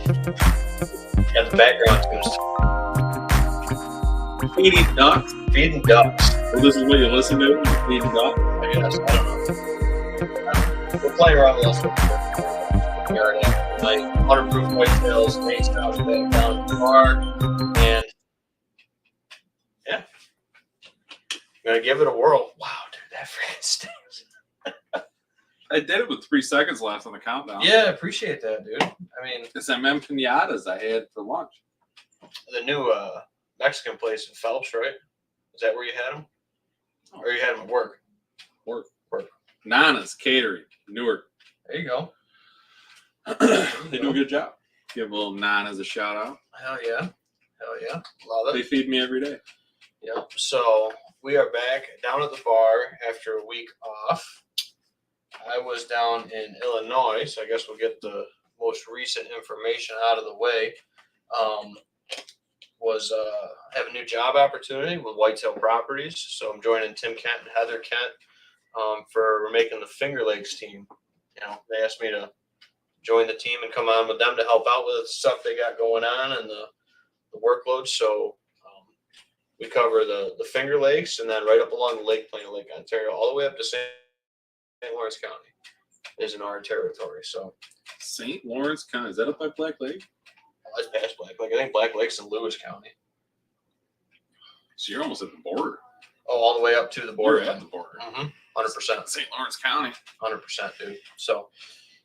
Got the background tunes. Feeding ducks. Feeding ducks. Well, this is what you listen to? Feeding ducks? I guess. I don't know. We're playing around with this. We already have like waterproof whitetails, Nate's down in the park, and yeah. Gonna give it a whirl. Wow, dude, that freaking stinks. I did it with 3 seconds left on the countdown. Yeah, I appreciate that, dude. I mean, it's MM pinatas I had for lunch. The new Mexican place in Phelps, right? Is that where you had them? Oh. Or you had them at work? Work. Nana's Catering, Newark. There you go. They do a good job. Give little Nana's a shout out. Hell yeah. Love it. They feed me every day. Yep. So we are back down at the bar after a week off. I was down in Illinois, so I guess we'll get the most recent information out of the way. Have a new job opportunity with Whitetail Properties. So I'm joining Tim Kent and Heather Kent for making the Finger Lakes team. You know, they asked me to join the team and come on with them to help out with stuff they got going on and the workload. So we cover the Finger Lakes and then right up along the Lake Plain of Lake Ontario, all the way up to St. Lawrence County is in our territory. So St. Lawrence County, is that up by Black Lake? That's past Black Lake. I think Black Lake's in Lewis County. So you're almost at the border. Oh, all the way up to the border. You're at the border. 100%. St. Lawrence County. 100%, dude. So,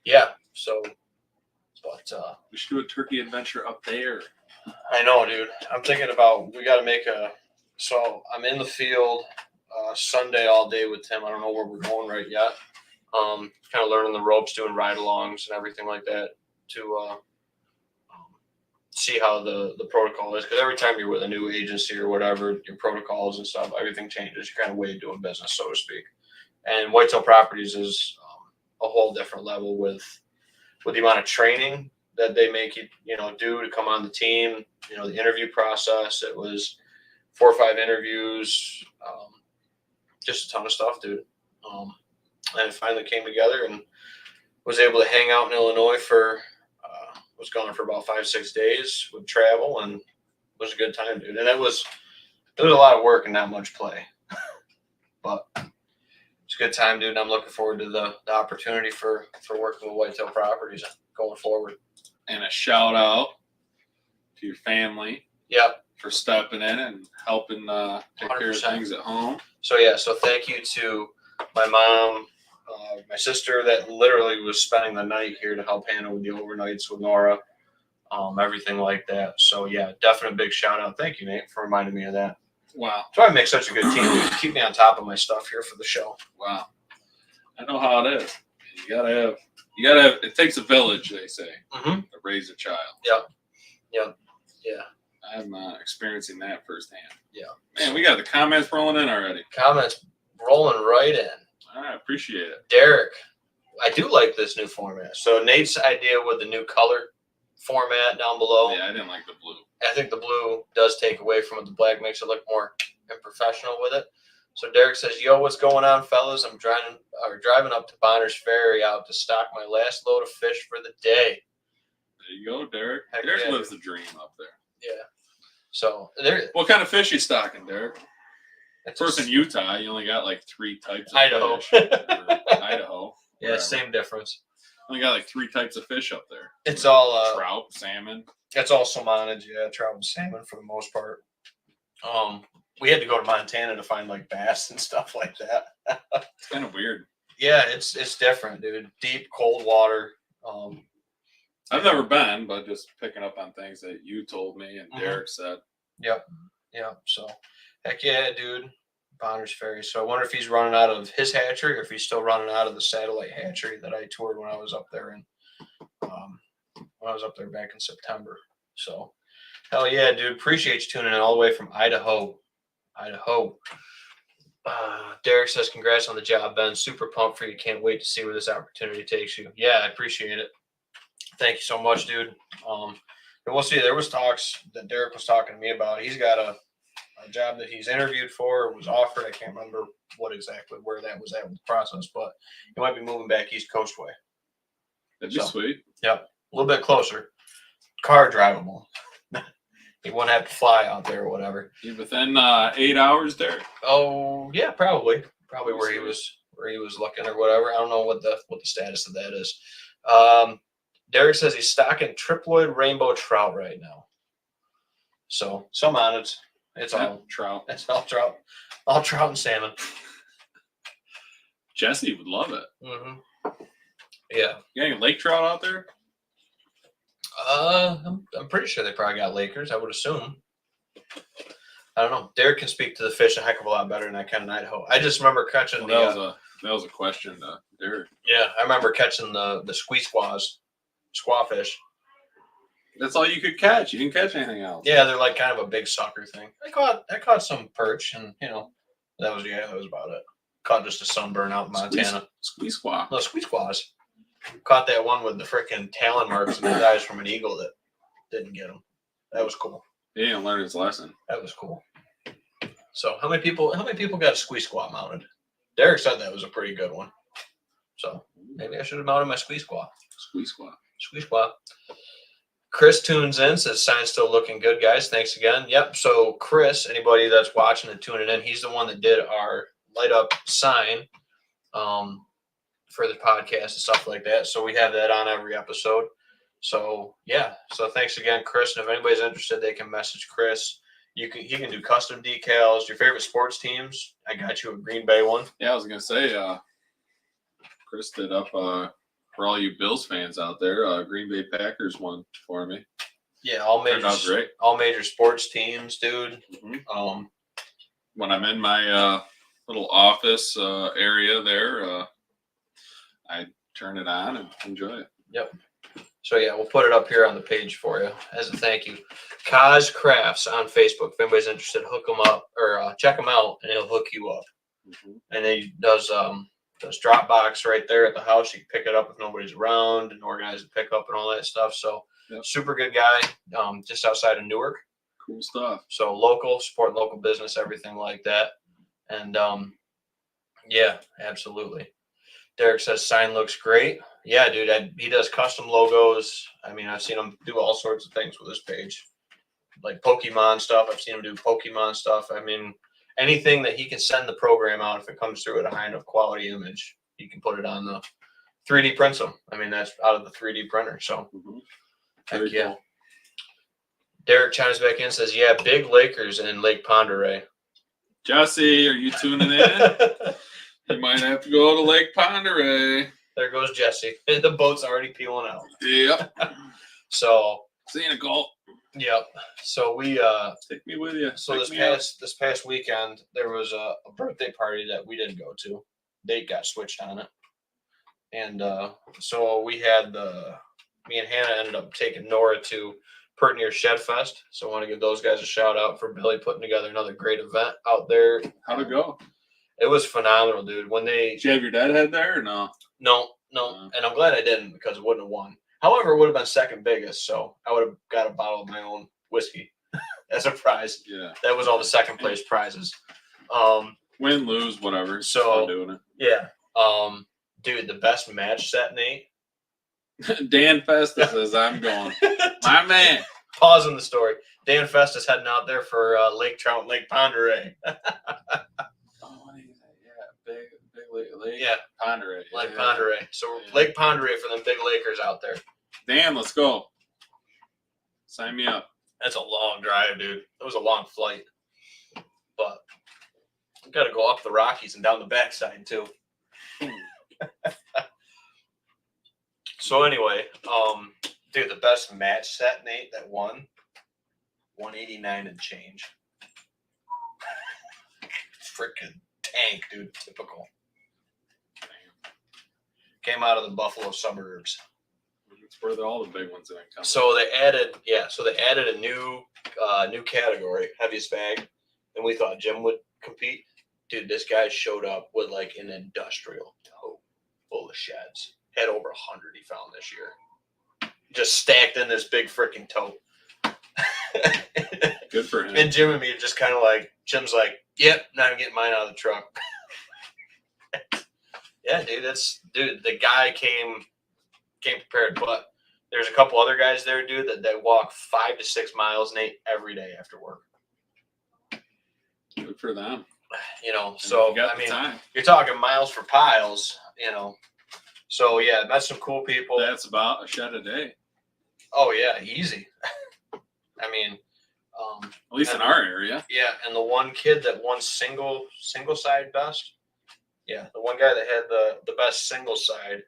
yeah. But we should do a turkey adventure up there. I know, dude. I'm thinking about we got to so I'm in the field Sunday all day with Tim. I don't know where we're going right yet. Kind of learning the ropes, doing ride-alongs and everything like that to see how the protocol is. Because every time you're with a new agency or whatever, your protocols and stuff, everything changes. You're kind of way doing business, so to speak. And Whitetail Properties is a whole different level with the amount of training that they make you do to come on the team. You know, the interview process. It was 4 or 5 interviews, just a ton of stuff, dude. And it finally came together and was able to hang out in Illinois was gone for about 5-6 days with travel, and it was a good time, dude. And it was a lot of work and not much play, but it's a good time, dude. And I'm looking forward to the opportunity for working with Whitetail Properties going forward. And a shout out to your family. Yep. For stepping in and helping take 100%. care of things at home. So thank you to my mom, my sister that literally was spending the night here to help handle the overnights with Nora, everything like that. So yeah, definitely a big shout out. Thank you, Nate, for reminding me of that. Wow. That's why I make such a good team. You keep me on top of my stuff here for the show. Wow. I know how it is. You gotta have. It takes a village, they say, to raise a child. Yep. I'm experiencing that firsthand. Yeah. Man, we got the comments rolling in already. Comments rolling right in. I appreciate it. Derek, I do like this new format. So Nate's idea with the new color format down below. Yeah, I didn't like the blue. I think the blue does take away from it. The black makes it look more professional with it. So Derek says, "Yo, what's going on, fellas? I'm driving up to Bonner's Ferry out to stock my last load of fish for the day." There you go, Derek. Heck Derek yeah, lives the dream up there. Yeah. So there. What kind of fish you stocking, Derek? Of course, in Utah, you only got like 3 types of Idaho. fish. Idaho. Yeah, wherever. same difference. Only got like 3 types of fish up there. It's all trout, salmon. It's all salmonid, yeah, trout and salmon for the most part. We had to go to Montana to find like bass and stuff like that. It's kind of weird. Yeah, it's different, dude. Deep, cold water. I've never been, but just picking up on things that you told me and Derek said. Yep. So, heck yeah, dude. Bonner's Ferry. So I wonder if he's running out of his hatchery or if he's still running out of the satellite hatchery that I toured when I was up there back in September. So, hell yeah, dude. Appreciate you tuning in all the way from Idaho. Derek says, "Congrats on the job, Ben. Super pumped for you. Can't wait to see where this opportunity takes you." Yeah, I appreciate it. Thank you so much, dude. And we'll see. There was talks that Derek was talking to me about. He's got a job that he's interviewed for, or was offered. I can't remember where that was at with the process, but he might be moving back East Coast way. That'd be sweet. Yep, a little bit closer. car drivable. He wouldn't have to fly out there or whatever. You within 8 hours there? Oh yeah, probably where he was looking or whatever. I don't know what the status of that is. Derek says he's stocking triploid rainbow trout right now. So some on it. It's all trout. It's all trout. All trout and salmon. Jesse would love it. Mm-hmm. Yeah. You got any lake trout out there? I'm pretty sure they probably got Lakers. I would assume. I don't know. Derek can speak to the fish a heck of a lot better than I can in Idaho. I just remember catching that was a question, Derek. Yeah, I remember catching the squawfish. That's all you could catch. You didn't catch anything else. Yeah, they're like kind of a big sucker thing. I caught some perch, and that was about it. Caught just a sunburn out in Montana. Squeeze squaw. No, squeeze squaws. Caught that one with the freaking talon marks and the eyes from an eagle that didn't get him. That was cool. He didn't learn his lesson. That was cool. So how many people got a squeeze squaw mounted? Derek said that was a pretty good one. So maybe I should have mounted my squeeze squaw. Squeeze squaw. Squeeze squaw. Chris tunes in, says sign's still looking good, guys. Thanks again. Yep. So Chris, anybody that's watching and tuning in, he's the one that did our light up sign for the podcast and stuff like that. So we have that on every episode. So yeah. So thanks again, Chris. And if anybody's interested, they can message Chris. He can do custom decals. Your favorite sports teams? I got you a Green Bay one. Yeah, I was gonna say, Chris did up for all you Bills fans out there, Green Bay Packers one for me. Yeah, all major sports teams, dude. Mm-hmm. When I'm in my little office area there, I turn it on and enjoy it. Yep. So yeah, we'll put it up here on the page for you as a thank you. Kaz Crafts on Facebook. If anybody's interested, hook him up or check him out, and he'll hook you up. Mm-hmm. And he does Dropbox right there at the house. You can pick it up if nobody's around and organize the pickup and all that stuff. So Super good guy. Just outside of Newark. Cool stuff. So local, support local business, everything like that. And yeah, absolutely. Derek says sign looks great. Yeah, dude, he does custom logos. I mean, I've seen him do all sorts of things with this page, like Pokemon stuff. I've seen him do Pokemon stuff. I mean, anything that he can send the program out, if it comes through at a high enough quality image, he can put it on the 3D prints them. I mean, that's out of the 3D printer. So, heck yeah. Cool. Derek chimes back in and says, yeah, big Lakers in Lake Ponderay. Jesse, are you tuning in? You might have to go to Lake Ponderay. There goes Jesse. The boat's already peeling out. Yep. So. See you, Nicole. Yep. So we take me with you. So this past weekend there was a birthday party that we didn't go to. Date got switched on it. And so we had me and Hannah ended up taking Nora to Pertinier Shed Fest. So I want to give those guys a shout out for Billy putting together another great event out there. How'd it go? It was phenomenal, dude. Did you have your dad head there or no? No. And I'm glad I didn't because it wouldn't have won. However, it would have been second biggest, so I would have got a bottle of my own whiskey as a prize. Yeah. That was all the second place prizes. Win, lose, whatever. So doing it. Yeah. Dude, the best match set, Nate. Dan Festus says I'm going. My man. Pausing the story. Dan Festus heading out there for Lake Trout, Lake Ponderay. Lake yeah, Ponderay. Lake Ponderay. So Lake Ponderay for them big Lakers out there. Dan, let's go. Sign me up. That's a long drive, dude. It was a long flight. But we got to go up the Rockies and down the backside, too. So anyway, dude, the best match set, Nate, that won, 189 and change. Freaking tank, dude. Typical. Came out of the Buffalo suburbs. That's where all the big ones are coming. So they added a new category, heaviest bag, and we thought Jim would compete. Dude, this guy showed up with like an industrial tote full of sheds. Had over 100 he found this year. Just stacked in this big freaking tote. Good for him. And Jim and me are just kind of like, Jim's like, yep, now I'm getting mine out of the truck. Yeah, dude, the guy came prepared, but There's a couple other guys there, dude, that walk 5 to 6 miles, Nate, every day after work. Good for them. You know, And so you got I the mean, time. you're talking miles for piles. You know, so yeah, met some cool people. That's about a shed a day. Oh yeah, easy. I mean, at least in our area. Yeah, and the one kid that won single side best. Yeah, the one guy that had the best single side.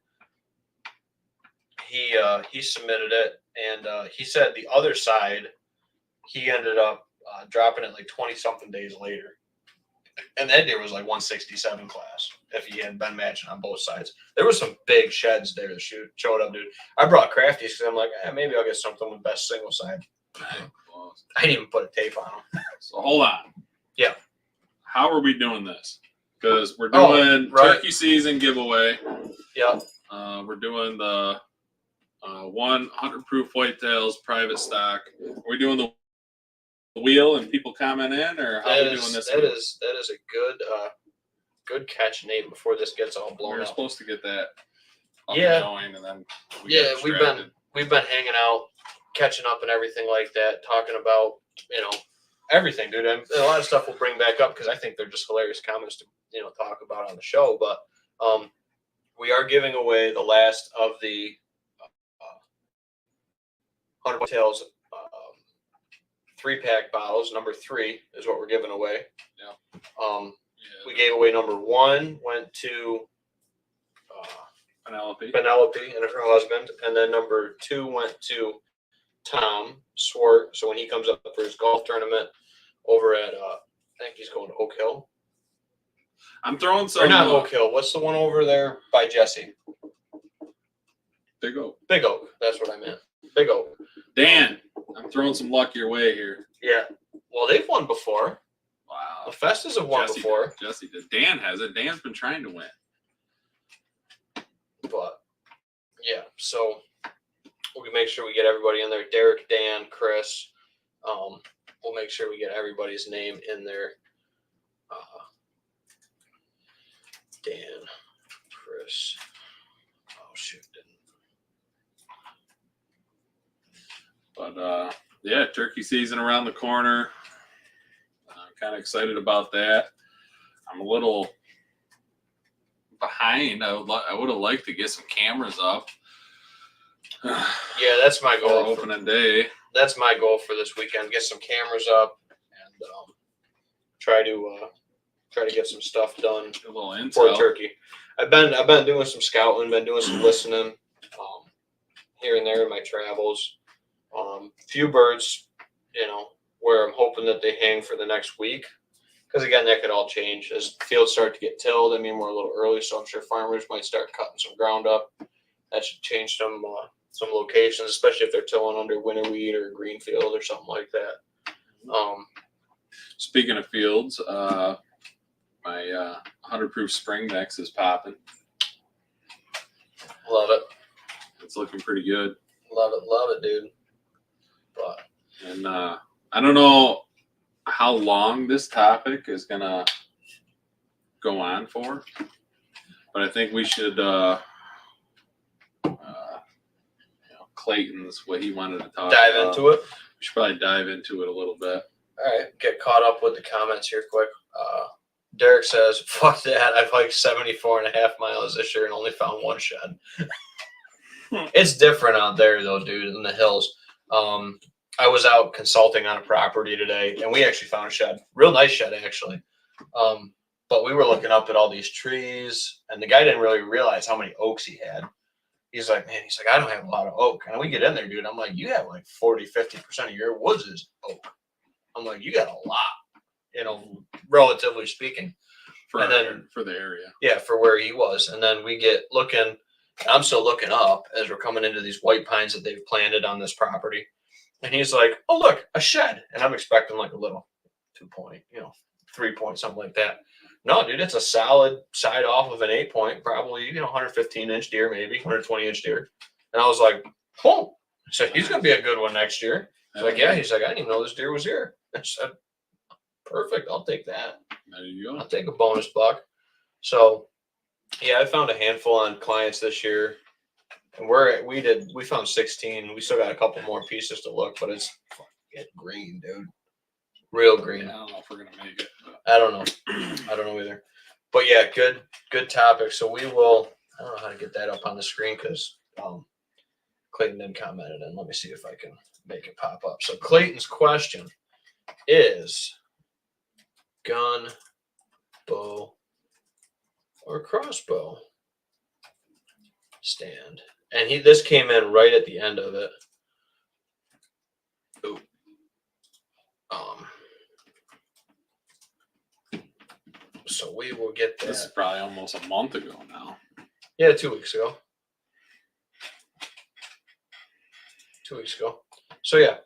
He submitted it, and he said the other side, he ended up dropping it like 20 something days later. And that deer was like 167 class if he had been matching on both sides. There was some big sheds there that showed up, dude. I brought crafties because I'm like, maybe I'll get something with best single side. I didn't even put a tape on them. So hold on. Yeah. How are we doing this? Because we're doing turkey season giveaway. Yeah. We're doing the 100 proof whitetails private stock. Are we doing the wheel and people comment in, or how are we doing this? That is a good catch, Nate. Before this gets all blown up, we're supposed to get that up and going, and then we've been hanging out, catching up, and everything like that, talking about everything, dude. And a lot of stuff we'll bring back up because I think they're just hilarious comments to talk about on the show. But we are giving away the last of the 100 Whiteatails 3-pack bottles. Number 3 is what we're giving away. Yeah. We gave away number 1, went to Penelope and her husband, and then number 2 went to Tom Swart. So when he comes up for his golf tournament over at I think he's going to Oak Hill. I'm throwing some. Or not Oak Hill. What's the one over there by Jesse? Big Oak. Big Oak. That's what I meant. Big Oak. Dan, I'm throwing some luck your way here. Yeah. Well, they've won before. Wow. The Festas have won before. Jesse did. Dan has it. Dan's been trying to win. But yeah, so we'll make sure we get everybody in there. Derek, Dan, Chris. We'll make sure we get everybody's name in there. Dan, Chris. Oh shoot, didn't. But yeah, turkey season around the corner. I'm kind of excited about that. I'm a little behind. I would have liked to get some cameras up. Yeah, that's my goal. Opening day. That's my goal for this weekend. Get some cameras up and try to get some stuff done. A little intel. For turkey. I've been doing some scouting, been doing some listening, here and there in my travels. Few birds, where I'm hoping that they hang for the next week. Because again, that could all change as fields start to get tilled. I mean, we're a little early, so I'm sure farmers might start cutting some ground up. That should change some locations, especially if they're tilling under winter wheat or green field or something like that. Speaking of fields, my 100 proof spring mix is popping. Love it. It's looking pretty good. Love it, dude. And I don't know how long this topic is gonna go on for, but I think we should Clayton's what he wanted to talk dive about. into it. We should probably dive into it a little bit. All right, get caught up with the comments here quick. Derek says, fuck that. I've hiked 74.5 miles this year and only found one shed. It's different out there, though, dude, in the hills. I was out consulting on a property today, and we actually found a shed. Real nice shed, actually. But we were looking up at all these trees, and the guy didn't really realize how many oaks he had. He's like, I don't have a lot of oak. And we get in there, dude. I'm like, you have like 40, 50% of your woods is oak. I'm like, you got a lot, relatively speaking. For the area. Yeah, for where he was. And then we get looking, and I'm still looking up as we're coming into these white pines that they've planted on this property. And he's like, oh, look, a shed. And I'm expecting like a little 2-point, 3-point, something like that. No, dude, it's a solid side off of an 8-point, probably, 115-inch deer, maybe 120-inch deer. And I was like, cool. So he's going to be a good one next year. He's like, yeah. He's like, I didn't even know this deer was here. I said, perfect. I'll take that. There you go. I'll take a bonus buck. So, yeah, I found a handful on clients this year. And we found 16. We still got a couple more pieces to look, but it's fucking green, dude. Real green. I don't know if we're gonna make it. But. I don't know. I don't know either. But yeah, good topic. So we will. I don't know how to get that up on the screen because Clayton didn't comment it in. Let me see if I can make it pop up. So Clayton's question is gun, bow, or crossbow stand. And this came in right at the end of it. Ooh. So we will get that. This is probably almost a month ago now. Yeah, 2 weeks ago. 2 weeks ago. So yeah.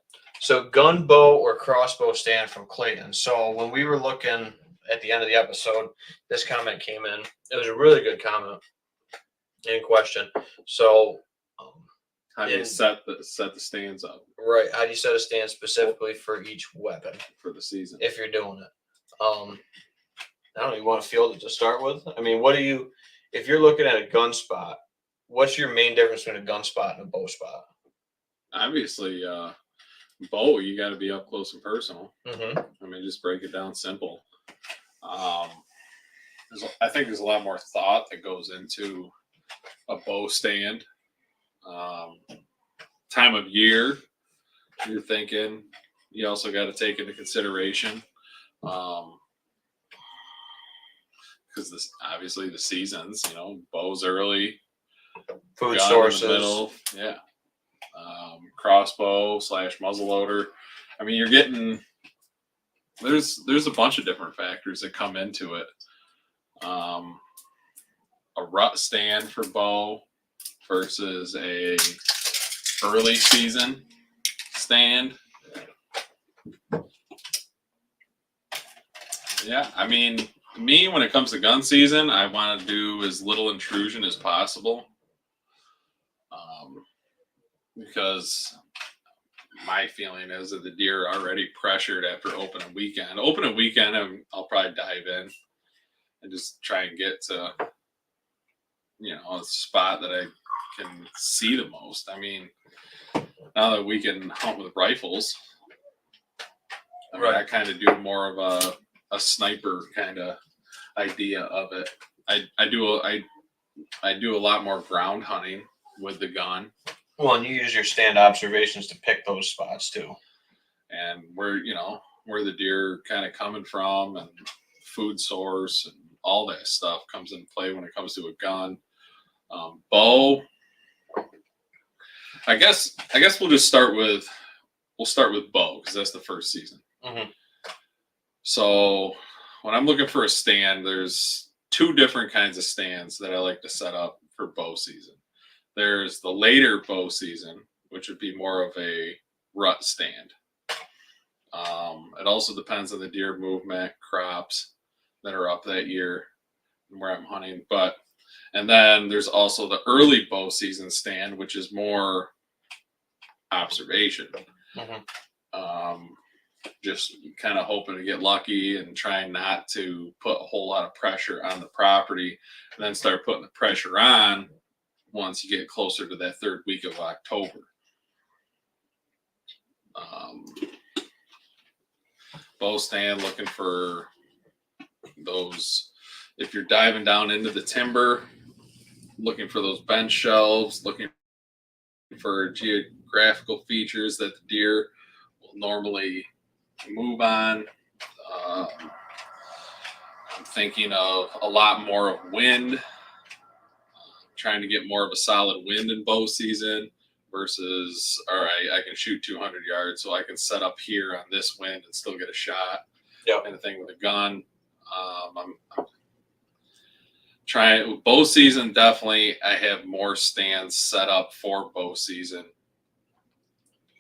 So gun, bow, or crossbow stand from Clayton. So when we were looking at the end of the episode, this comment came in. It was a really good comment in question. So how do you set the stands up? Right. How do you set a stand specifically for each weapon for the season? If you're doing it. I don't even want to field it to start with. I mean, if you're looking at a gun spot, what's your main difference between a gun spot and a bow spot? Obviously, bow, you got to be up close and personal. Mm-hmm. I mean, just break it down simple. I think there's a lot more thought that goes into a bow stand. Time of year, you're thinking. You also got to take into consideration. Because this obviously the seasons, bows early, food sources, in the middle, yeah, crossbow / muzzleloader. I mean, you're getting there's a bunch of different factors that come into it. A rut stand for bow versus a early season stand. Yeah, I mean. Me, when it comes to gun season, I want to do as little intrusion as possible, because my feeling is that the deer are already pressured after opening weekend. Opening weekend, I'll probably dive in and just try and get to, a spot that I can see the most. I mean, now that we can hunt with rifles, I kind of do more of a sniper kind of idea of it. I do a lot more ground hunting with the gun. Well, and you use your stand observations to pick those spots too. And where the deer kind of coming from and food source and all that stuff comes into play when it comes to a gun. Bow. I guess we'll start with bow because that's the first season. Mm-hmm. So when I'm looking for a stand, there's two different kinds of stands that I like to set up for bow season. There's the later bow season, which would be more of a rut stand. It also depends on the deer movement, crops that are up that year and where I'm hunting. And then there's also the early bow season stand, which is more observation. Mm-hmm. Just kind of hoping to get lucky and trying not to put a whole lot of pressure on the property, and then start putting the pressure on once you get closer to that third week of October. Bow stand, looking for those, if you're diving down into the timber, looking for those bench shelves, looking for geographical features that the deer will normally move on. I'm thinking of a lot more of wind, trying to get more of a solid wind in bow season versus, all right, I can shoot 200 yards, so I can set up here on this wind and still get a shot. Yep. Kind of thing with a gun. I'm trying bow season. Definitely, I have more stands set up for bow season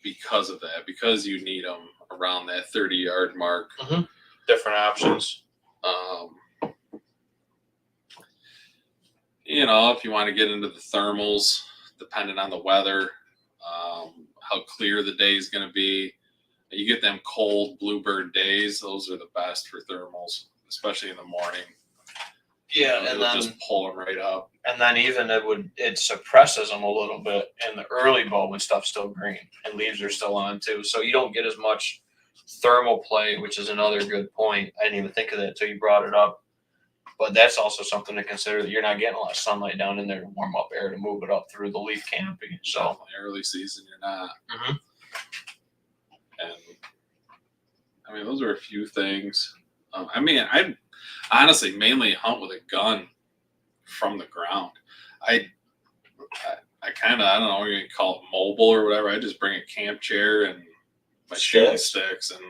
because of that. Because you need them around that 30-yard mark. Mm-hmm. Different options. If you want to get into the thermals, depending on the weather, how clear the day is going to be. You get them cold bluebird days; those are the best for thermals, especially in the morning. Yeah, and it'll then just pull them right up. and then even it suppresses them a little bit in the early bulb when stuff's still green and leaves are still on too. So you don't get as much thermal play, which is another good point. I didn't even think of that until you brought it up. But that's also something to consider, that you're not getting a lot of sunlight down in there to warm up air to move it up through the leaf canopy. So Definitely early season, you're not. And I mean, those are a few things. I mean, I honestly mainly hunt with a gun from the ground. I kind of, I don't know, you can call it mobile or whatever. I just bring a camp chair and my shooting sticks, and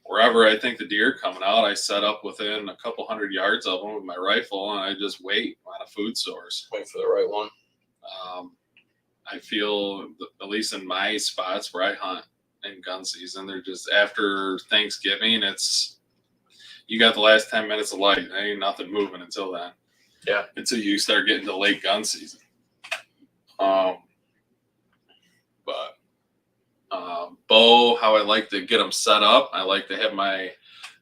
wherever I think the deer are coming out, I set up within a couple 100 yards of them with my rifle, and I just wait on a food source. wait for the right one. I feel, at least in my spots where I hunt in gun season, they're just after Thanksgiving. It's you got the last 10 minutes of light. There ain't nothing moving until then. Yeah. Until you start getting to late gun season. Bow, how I like to get them set up. I like to have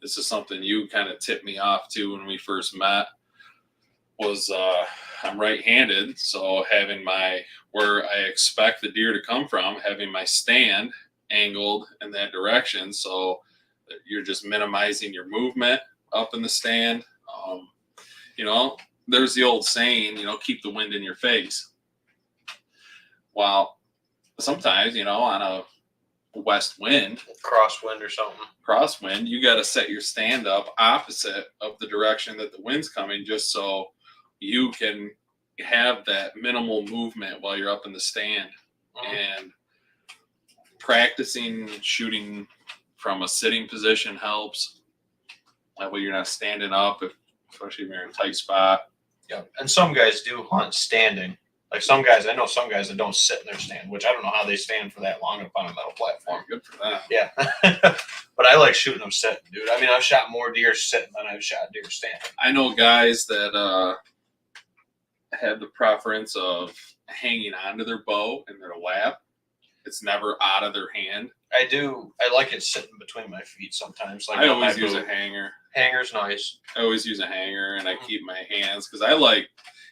this is something you kind of tipped me off to when we first met, was I'm right-handed. So having where I expect the deer to come from, having my stand angled in that direction. So that you're just minimizing your movement up in the stand. There's the old saying, keep the wind in your face. Well, sometimes, on a west wind, Crosswind or something. Crosswind, you got to set your stand up opposite of the direction that the wind's coming, just so you can have that minimal movement while you're up in the stand. And practicing shooting from a sitting position helps. That way you're not standing up, especially if you're in a tight spot. Yeah, and some guys do hunt standing. Like I know some guys that don't sit in their stand, which I don't know how they stand for that long up on a metal platform. Good for them. Yeah. But I like shooting them sitting, dude. I mean, I've shot more deer sitting than I've shot deer standing. I know guys that have the preference of hanging onto their bow in their lap. It's never out of their hand. I do. I like it sitting between my feet sometimes. Like I always use a hanger. Hanger's nice. I always use a hanger, and I keep my hands, because I like,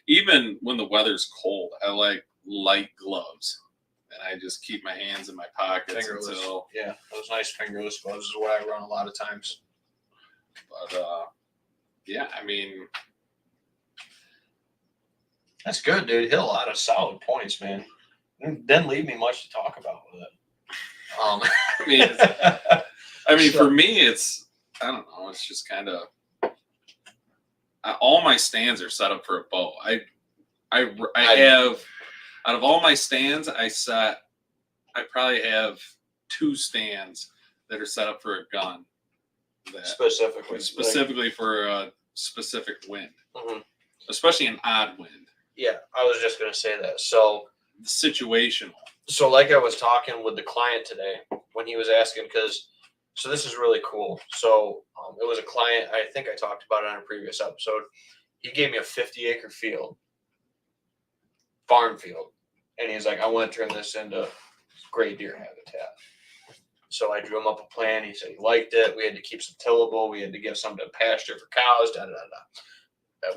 even when the weather's cold, I like light gloves, and I just keep my hands in my pockets until. Yeah, those nice fingerless gloves is what I run a lot of times. But yeah, I mean, that's good, dude. Hit a lot of solid points, man. Didn't leave me much to talk about with it. I mean, for me, it's, I don't know. It's just kind of, all my stands are set up for a bow. I have, out of all my stands, I probably have 2 stands that are set up for a gun. Specifically for a specific wind, especially an odd wind. Yeah, I was just gonna say that. So situational. So like I was talking with the client today when he was asking, so this is really cool. So it was a client, I think I talked about it on a previous episode. He gave me a 50-acre field, farm field. And he's like, I want to turn this into gray deer habitat. So I drew him up a plan. He said he liked it. We had to keep some tillable. We had to give some to pasture for cows,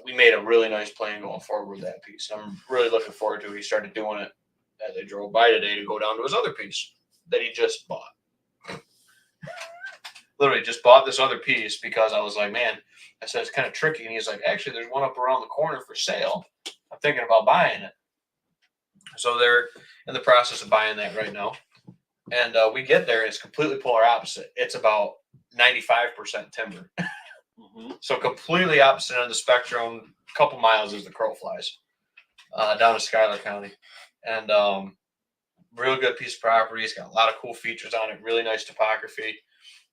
we made a really nice plan going forward with that piece. I'm really looking forward to it. He started doing it as I drove by today to go down to his other piece that he just bought. Literally just bought this other piece because I was like, man, I said, it's kind of tricky. And he's like, actually, there's one up around the corner for sale. I'm thinking about buying it. So they're in the process of buying that right now. And we get there and it's completely polar opposite. It's about 95% timber. So completely opposite end of the spectrum. A couple miles as the crow flies down to Schuyler County. And real good piece of property. It's got a lot of cool features on it. Really nice topography.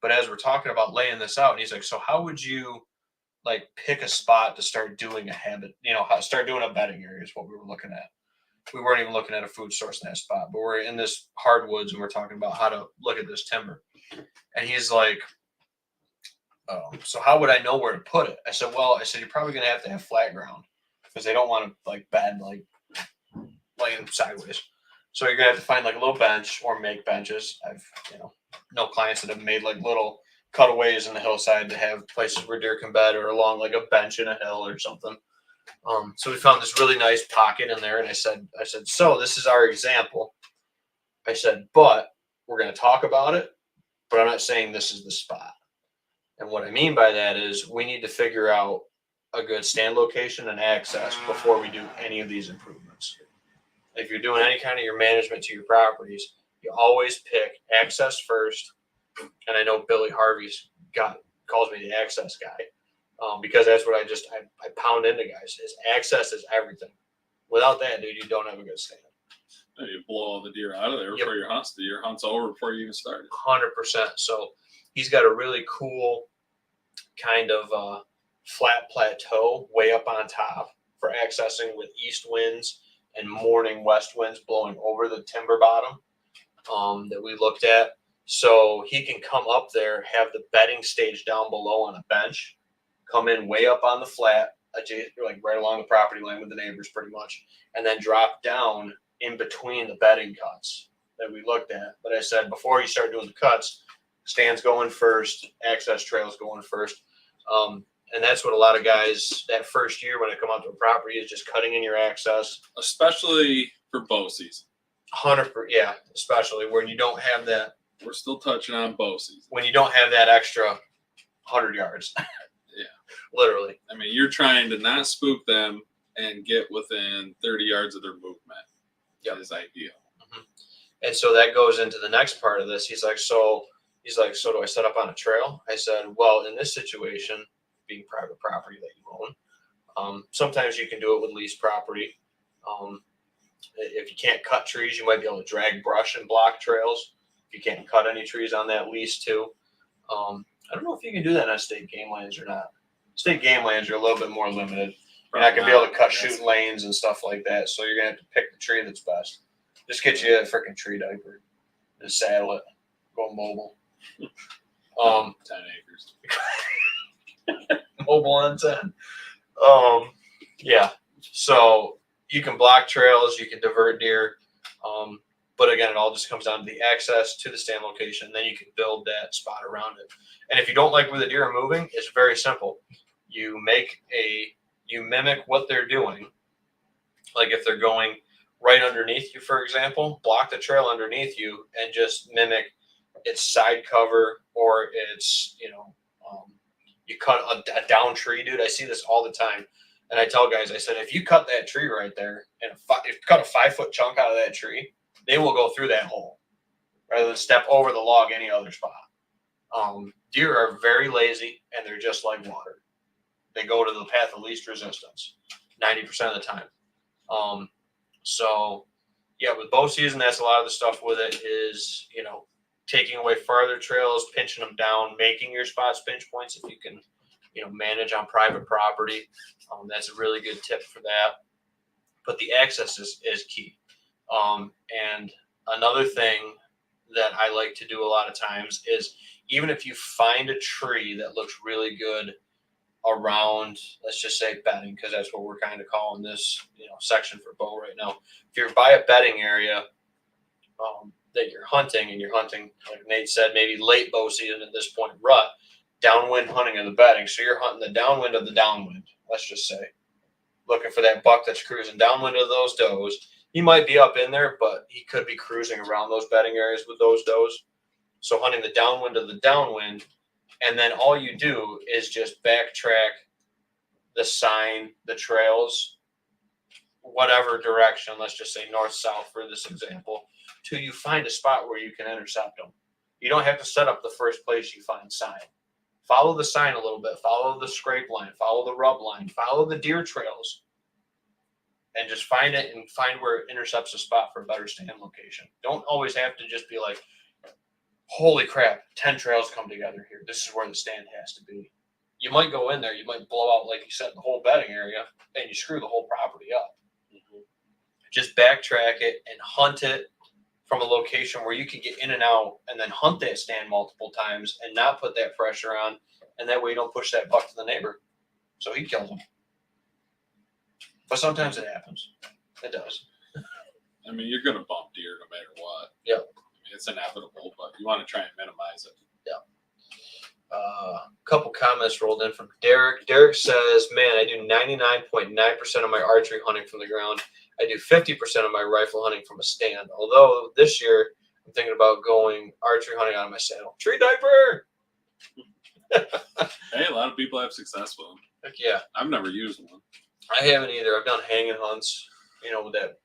But as we're talking about laying this out, and he's like, so how would you like pick a spot to start doing a habit, start doing a bedding area is what we were looking at. We weren't even looking at a food source in that spot, but we're in this hardwoods and we're talking about how to look at this timber. And he's like, so how would I know where to put it? I said, you're probably going to have flat ground because they don't want to like bed, like laying sideways. So you're going to have to find like a little bench or make benches. I've, no clients that have made like little cutaways in the hillside to have places where deer can bed, or along like a bench in a hill or something. So we found this really nice pocket in there, and I said, so this is our example. I said, but we're going to talk about it, but I'm not saying this is the spot. And what I mean by that is we need to figure out a good stand location and access before we do any of these improvements. If you're doing any kind of your management to your properties, you always pick access first. And I know Billy Harvey's calls me the access guy, because that's what I pound into guys is access is everything. Without that, dude, you don't have a good stand. You blow all the deer out of there before your hunts. The deer hunt's over before you even started. 100%. So he's got a really cool kind of flat plateau way up on top for accessing with east winds and morning west winds blowing over the timber bottom that we looked at. So he can come up there, have the bedding stage down below on a bench, come in way up on the flat, like right along the property line with the neighbors pretty much, and then drop down in between the bedding cuts that we looked at. But I said, before you start doing the cuts, stands going first, access trails going first. And that's what a lot of guys that first year when they come out to a property is just cutting in your access. Especially for bow season. 100%, yeah, especially where you don't have that. We're still touching on bow season. When you don't have that extra 100 yards. Yeah. Literally. I mean, you're trying to not spook them and get within 30 yards of their movement. That is ideal. Mm-hmm. And so that goes into the next part of this. He's like, so do I set up on a trail? I said, well, in this situation, being private property that you own, sometimes you can do it with leased property. If you can't cut trees, you might be able to drag brush and block trails. If you can't cut any trees on that lease too. I don't know if you can do that on state game lands or not. State game lands are a little bit more limited. You're not going to be able to cut shoot lanes and stuff like that. So you're going to have to pick the tree that's best. Just get you a freaking tree diaper and saddle it. Go mobile. 10 acres. Mobile on 10. Yeah. So you can block trails, you can divert deer. But again, it all just comes down to the access to the stand location. Then you can build that spot around it. And if you don't like where the deer are moving, it's very simple. You mimic what they're doing. Like if they're going right underneath you, for example, block the trail underneath you and just mimic its side cover or its, you cut a down tree, dude. I see this all the time. And I tell guys, I said, if you cut that tree right there and if you cut a 5-foot chunk out of that tree, they will go through that hole rather than step over the log any other spot. Deer are very lazy and they're just like water. They go to the path of least resistance 90% of the time. So yeah, with bow season, that's a lot of the stuff with it is, taking away farther trails, pinching them down, making your spots pinch points if you can, manage on private property. That's a really good tip for that. But the access is key. And another thing that I like to do a lot of times is even if you find a tree that looks really good around, let's just say bedding, because that's what we're kind of calling this, section for bow right now. If you're by a bedding area that you're hunting, and you're hunting, like Nate said, maybe late bow season at this point, rut, downwind hunting of the bedding. So you're hunting the downwind of the downwind, let's just say, looking for that buck that's cruising downwind of those does. He might be up in there, but he could be cruising around those bedding areas with those does. So hunting the downwind of the downwind, and then all you do is just backtrack the sign, the trails, whatever direction, let's just say north, south for this example, till you find a spot where you can intercept them. You don't have to set up the first place you find sign. Follow the sign a little bit, follow the scrape line, follow the rub line, follow the deer trails, and just find it and find where it intercepts a spot for a better stand location. Don't always have to just be like, holy crap, 10 trails come together here. This is where the stand has to be. You might go in there, you might blow out, like you said, the whole bedding area, and you screw the whole property up. Mm-hmm. Just backtrack it and hunt it from a location where you can get in and out and then hunt that stand multiple times and not put that pressure on. And that way you don't push that buck to the neighbor. So he kills him. But sometimes it happens. It does. I mean, you're going to bump deer no matter what. Yeah. I mean, it's inevitable, but you want to try and minimize it. Yeah. couple comments rolled in from Derek. Derek says, man, I do 99.9% of my archery hunting from the ground. I do 50% of my rifle hunting from a stand. Although this year I'm thinking about going archery hunting out of my saddle. Tree diaper! Hey, a lot of people have success with them. Heck yeah. I've never used one. I haven't either. I've done hanging hunts, with that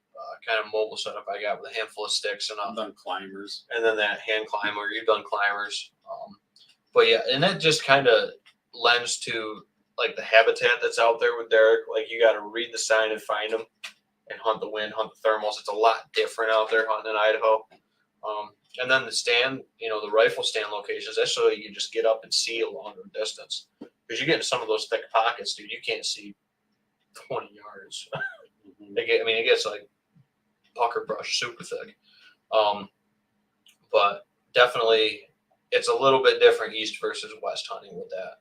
kind of mobile setup I got with a handful of sticks I've done climbers. and then that hand climber. You've done climbers. But yeah, and that just kind of lends to like the habitat that's out there with Derek. Like you got to read the sign and find them and hunt the wind, hunt the thermals. It's a lot different out there hunting in Idaho. And then the stand, the rifle stand locations, that's so you can just get up and see a longer distance. Because you get in some of those thick pockets, dude, you can't see 20 yards. It gets like pucker brush, super thick. But definitely it's a little bit different east versus west hunting with that,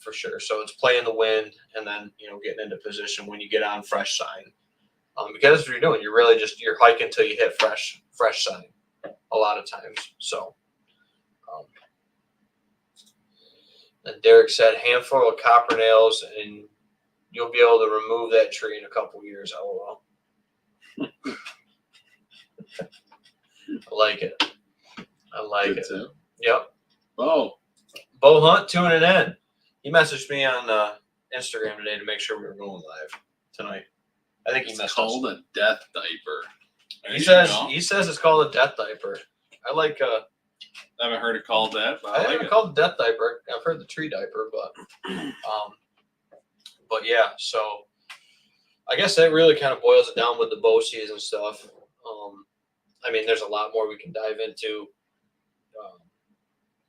for sure. So it's playing the wind and then, getting into position when you get on fresh sign. Because that's what you're doing. You're really you're hiking till you hit fresh sign a lot of times. So, and Derek said handful of copper nails and you'll be able to remove that tree in a couple years. LOL. I like it. Good it. Too. Yep. Oh. Bo Hunt tuning in. He messaged me on Instagram today to make sure we were going live tonight. I think it's called a death diaper. He says it's called a death diaper. I like. I haven't heard it called that. But I haven't called it death diaper. I've heard the tree diaper, but yeah. So I guess that really kind of boils it down with the bow season stuff. There's a lot more we can dive into.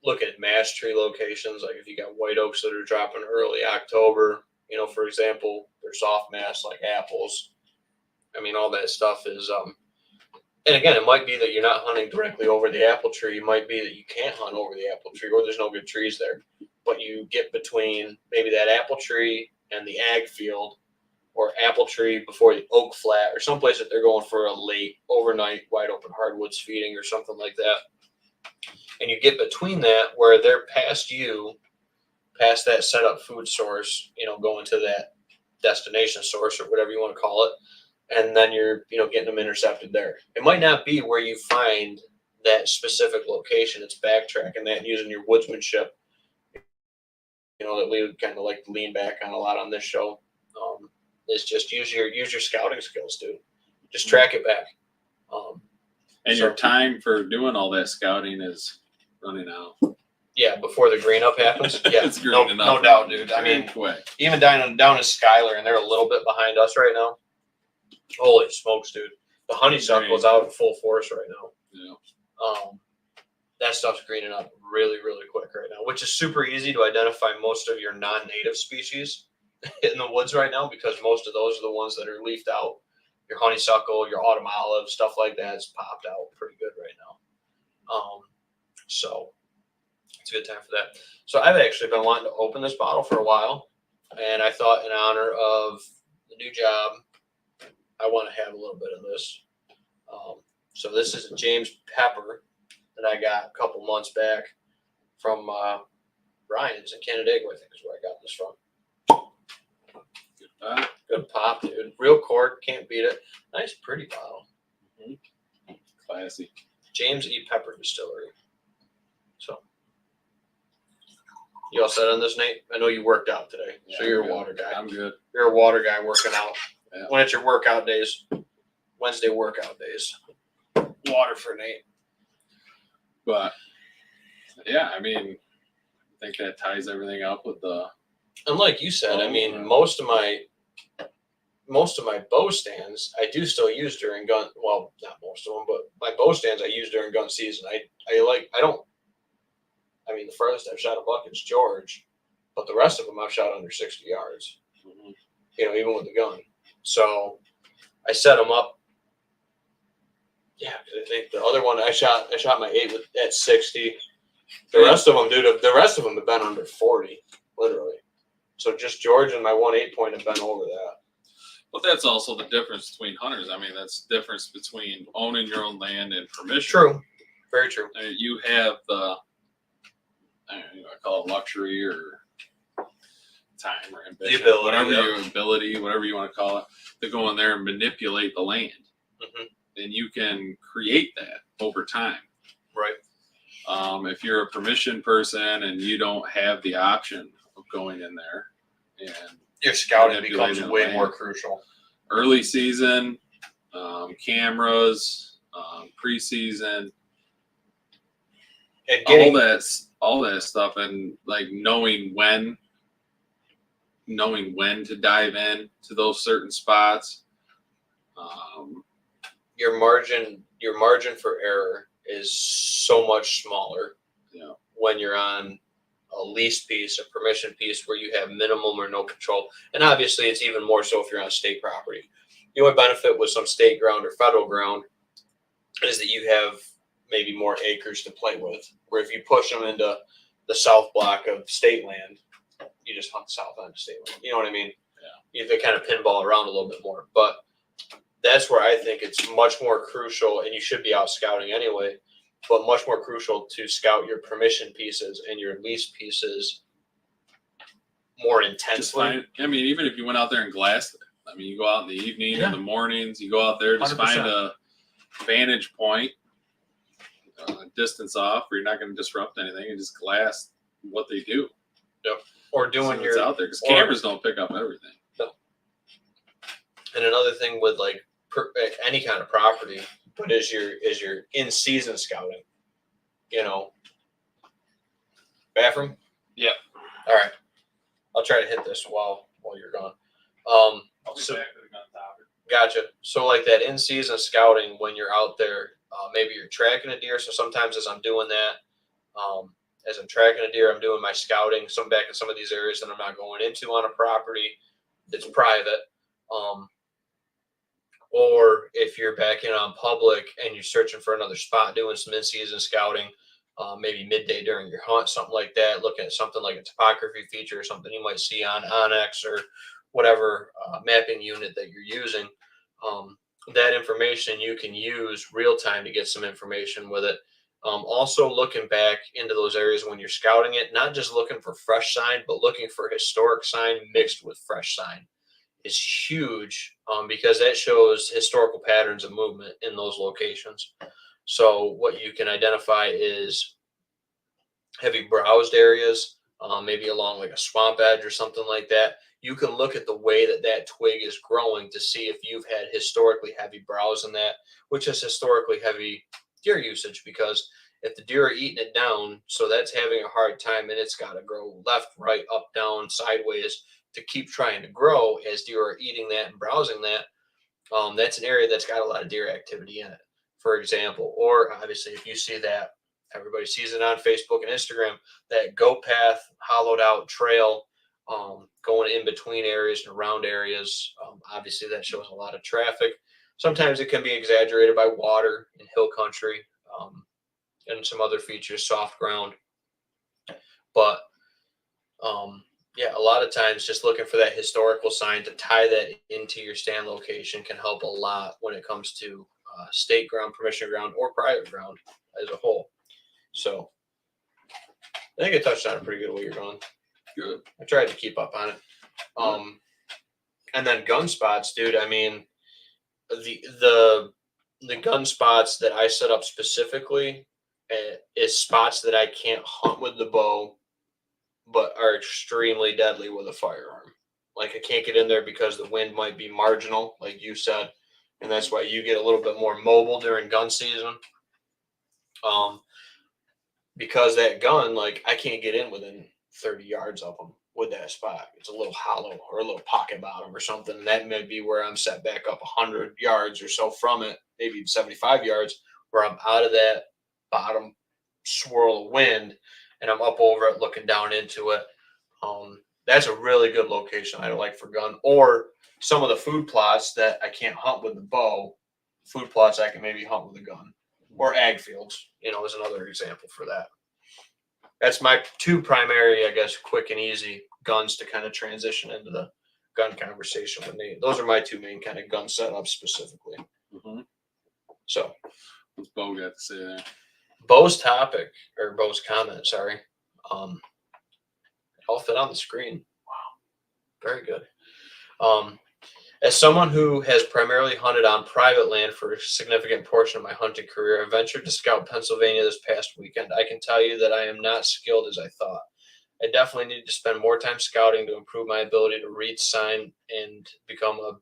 Look at mass tree locations, like if you got white oaks that are dropping early October, for example, they're soft mass like apples. All that stuff is, and again, it might be that you're not hunting directly over the apple tree. It might be that you can't hunt over the apple tree or there's no good trees there, but you get between maybe that apple tree and the ag field or apple tree before the oak flat or someplace that they're going for a late overnight wide open hardwoods feeding or something like that. And you get between that where they're past that setup food source, going to that destination source or whatever you want to call it. And then you're, getting them intercepted there. It might not be where you find that specific location. It's backtracking that and using your woodsmanship, that we would kind of like to lean back on a lot on this show. Is just use your scouting skills, dude. Just track it back. Your time for doing all that scouting is running out. Yeah, before the green up happens. Yeah, it's greening up. No doubt, dude. Quick. Even down in Schuyler, and they're a little bit behind us right now. Holy smokes, dude! The honeysuckle is out in full force right now. Yeah. That stuff's greening up really, really quick right now, which is super easy to identify most of your non-native species in the woods right now because most of those are the ones that are leafed out. Your honeysuckle, your autumn olive, stuff like that is popped out pretty good right now. So it's a good time for that. So I've actually been wanting to open this bottle for a while, and I thought in honor of the new job, I want to have a little bit of this. So this is a James Pepper that I got a couple months back from Ryan's in Canandaigua, I think is where I got this from. Good pop, dude. Real cork, can't beat it. Nice, pretty bottle. Mm-hmm. Classy. James E. Pepper Distillery. So, you all set on this, Nate? I know you worked out today, so you're a water guy. I'm good. You're a water guy working out. Yeah. When it's your workout days, Wednesday workout days. Water for Nate. But yeah, I think that ties everything up with the. And like you said, most of my bow stands I do still use during gun. Well, not most of them, but my bow stands I use during gun season. The furthest I've shot a buck is George, but the rest of them I've shot under 60 yards. Mm-hmm. Even with the gun. So I set them up. Yeah, because I think the other one I shot my 8 at 60. The rest of them, dude, have been under 40, literally. So just George and my 1.8 point have been over that. But that's also the difference between hunters. That's the difference between owning your own land and permission. True. Very true. You have the I call it luxury or time or ambition, ability, whatever you want to call it, to go in there and manipulate the land. And you can create that over time. Right. If you're a permission person and you don't have the option of going in there, and your scouting becomes way more crucial. Early season, cameras, preseason, and all that stuff, and like knowing when to dive in to those certain spots. Your margin for error is so much smaller when you're on a lease piece, a permission piece where you have minimum or no control. And obviously it's even more so if you're on state property. The only benefit with some state ground or federal ground is that you have maybe more acres to play with, where if you push them into the south block of state land, you just hunt the south end of state land. You know what I mean? Yeah. You have to kind of pinball around a little bit more. But that's where I think it's much more crucial, and you should be out scouting anyway, but much more crucial to scout your permission pieces and your lease pieces more intensely. Even if you went out there and glassed it, you go out in the evening or the mornings, you go out there, just 100%. Find a vantage point, distance off, where you're not going to disrupt anything, and just glass what they do. Yep. Or doing your out there, because cameras don't pick up everything. No. And another thing with like any kind of property, but is your in season scouting. Bathroom. Yeah. All right. I'll try to hit this while you're gone. I'll get back to the gun topic. Gotcha. So like that in season scouting, when you're out there, maybe you're tracking a deer. So sometimes as I'm doing that, as I'm tracking a deer, I'm doing my scouting. Back in some of these areas that I'm not going into on a property that's private. Or if you're back in on public and you're searching for another spot, doing some in-season scouting, maybe midday during your hunt, something like that, looking at something like a topography feature or something you might see on Onyx or whatever mapping unit that you're using. That information you can use real time to get some information with it. Also looking back into those areas when you're scouting it, not just looking for fresh sign, but looking for historic sign mixed with fresh sign is huge, because that shows historical patterns of movement in those locations. So what you can identify is heavy browsed areas, maybe along like a swamp edge or something like that. You can look at the way that twig is growing to see if you've had historically heavy browse in that, which is historically heavy deer usage, because if the deer are eating it down, so that's having a hard time, and it's got to grow left, right, up, down, sideways to keep trying to grow as deer are eating that and browsing that. That's an area that's got a lot of deer activity in it, for example. Or obviously if you see that, everybody sees it on Facebook and Instagram, that goat path, hollowed out trail, going in between areas and around areas. Obviously that shows a lot of traffic. Sometimes it can be exaggerated by water in hill country, and some other features, soft ground. But a lot of times just looking for that historical sign to tie that into your stand location can help a lot when it comes to state ground, permission ground, or private ground as a whole. So I think I touched on it pretty good while you're going. Good. I tried to keep up on it. And then gun spots, dude. The gun spots that I set up specifically is spots that I can't hunt with the bow, but are extremely deadly with a firearm. Like I can't get in there because the wind might be marginal, like you said, and that's why you get a little bit more mobile during gun season. Because that gun, like I can't get in within 30 yards of them with that spot. It's a little hollow or a little pocket bottom or something. And that may be where I'm set back up 100 yards or so from it, maybe 75 yards, where I'm out of that bottom swirl of wind and I'm up over it looking down into it. That's a really good location I like for gun. Or some of the food plots that I can't hunt with the bow, food plots I can maybe hunt with a gun. Or ag fields, is another example for that. That's my two primary, I guess, quick and easy guns to kind of transition into the gun conversation with me. Those are my two main kind of gun setups specifically. Mm-hmm. So, what's Bo got to say there? Bo's comment, sorry. All fit on the screen. Wow, very good. As someone who has primarily hunted on private land for a significant portion of my hunting career, I ventured to scout Pennsylvania this past weekend. I can tell you that I am not skilled as I thought. I definitely need to spend more time scouting to improve my ability to read sign and become a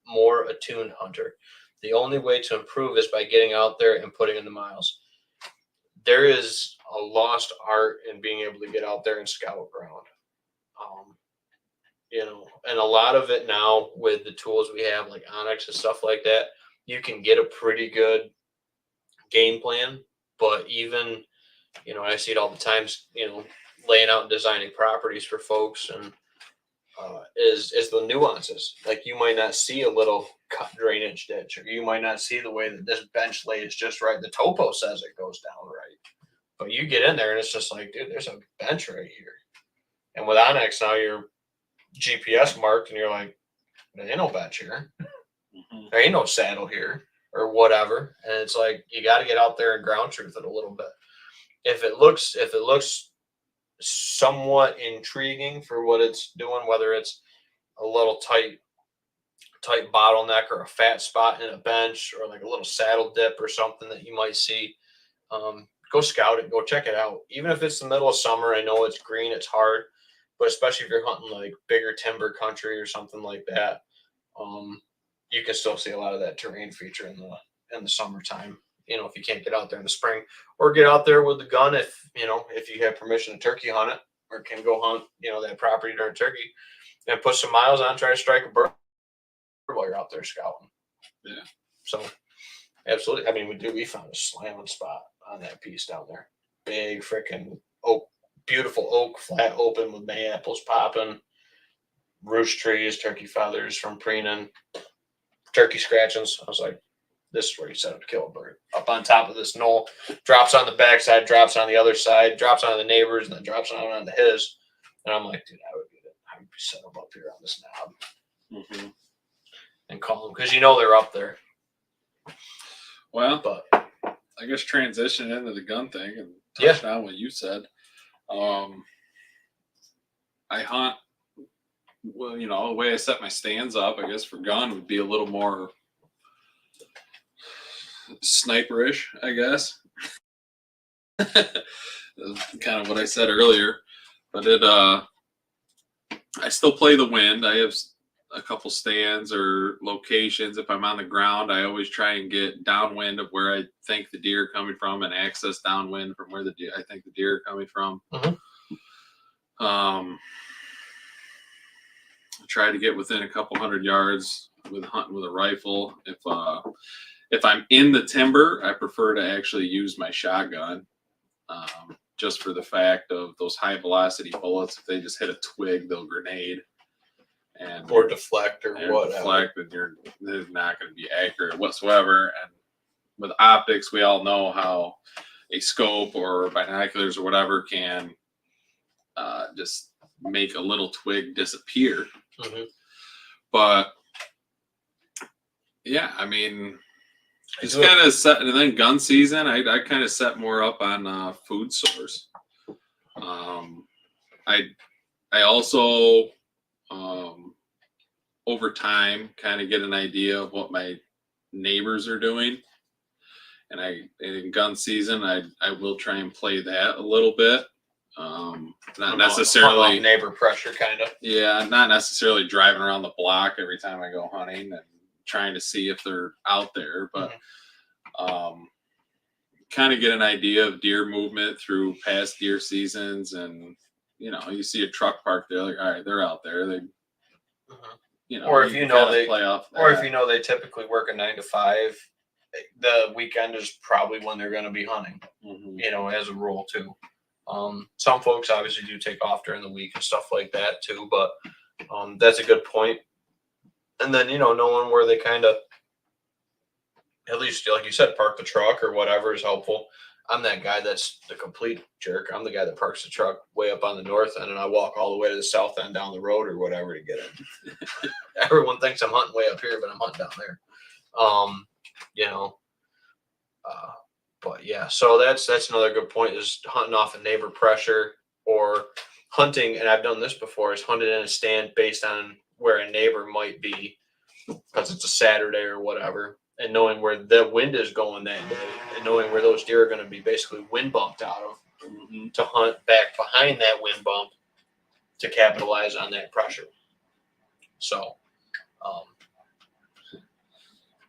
more attuned hunter. The only way to improve is by getting out there and putting in the miles. There is a lost art in being able to get out there and scout ground. And a lot of it now with the tools we have, like Onyx and stuff like that, you can get a pretty good game plan. But even, I see it all the times, laying out and designing properties for folks, and is the nuances. Like, you might not see a little cut drainage ditch, or you might not see the way that this bench lays just right. The topo says it goes down right, but you get in there and it's just like, dude, there's a bench right here. And with Onyx now, you're GPS marked, and you're like, there ain't no bench here. Mm-hmm. There ain't no saddle here, or whatever. And it's like, you got to get out there and ground truth it a little bit. If it looks somewhat intriguing for what it's doing, whether it's a little tight bottleneck or a fat spot in a bench, or like a little saddle dip or something that you might see, go scout it, go check it out. Even if it's the middle of summer, I know it's green, it's hard, but especially if you're hunting like bigger timber country or something like that, you can still see a lot of that terrain feature in the summertime. If you can't get out there in the spring, or get out there with the gun, if you have permission to turkey hunt it, or can go hunt that property during turkey, and put some miles on, try to strike a bird while you're out there scouting. Yeah. So absolutely. I mean, we found a slamming spot on that piece down there. Big freaking oak, beautiful oak, flat open with mayaples popping, roost trees, turkey feathers from preening, turkey scratchings. I was like, this is where you set up to kill a bird. Up on top of this knoll, drops on the backside, drops on the other side, drops on the neighbors, and then drops on his. And I'm like, dude, I would be set them up here on this knob. Mm-hmm. And call them, because they're up there. Well, but I guess transition into the gun thing and touch on what you said. I hunt, well, the way I set my stands up, I guess, for gun would be a little more sniperish, I guess. Kind of what I said earlier, but I still play the wind. I have a couple stands or locations. If I'm on the ground, I always try and get downwind of where I think the deer are coming from, and access downwind from where I think the deer are coming from. Mm-hmm. I try to get within a couple 100 yards with hunting with a rifle. If I'm in the timber, I prefer to actually use my shotgun, just for the fact of those high velocity bullets. If they just hit a twig, they'll grenade. Or deflect or whatever. Deflect, and they're not going to be accurate whatsoever. And with optics, we all know how a scope or binoculars or whatever can just make a little twig disappear. Mm-hmm. But yeah, I mean, it's kind of set. And then gun season, I kind of set more up on food source. I also over time kind of get an idea of what my neighbors are doing, and in gun season I will try and play that a little bit. Not necessarily neighbor pressure, kind of. Yeah, not necessarily driving around the block every time I go hunting and trying to see if they're out there, but kind of get an idea of deer movement through past deer seasons. And you see a truck parked there, like, all right, they're out there. They or if they play off that. Or if they typically work a 9 to 5, the weekend is probably when they're going to be hunting. As a rule too. Some folks obviously do take off during the week and stuff like that too, but that's a good point. And then knowing where they kind of, at least like you said, park the truck or whatever is helpful. I'm that guy that's the complete jerk. I'm the guy that parks the truck way up on the north end, and I walk all the way to the south end down the road or whatever to get in. Everyone thinks I'm hunting way up here, but I'm hunting down there. But yeah, so that's another good point, is hunting off of neighbor pressure. or hunting, and I've done this before, is hunted in a stand based on where a neighbor might be because it's a Saturday or whatever, and knowing where the wind is going that day, and knowing where those deer are going to be basically wind bumped out of, to hunt back behind that wind bump to capitalize on that pressure. So,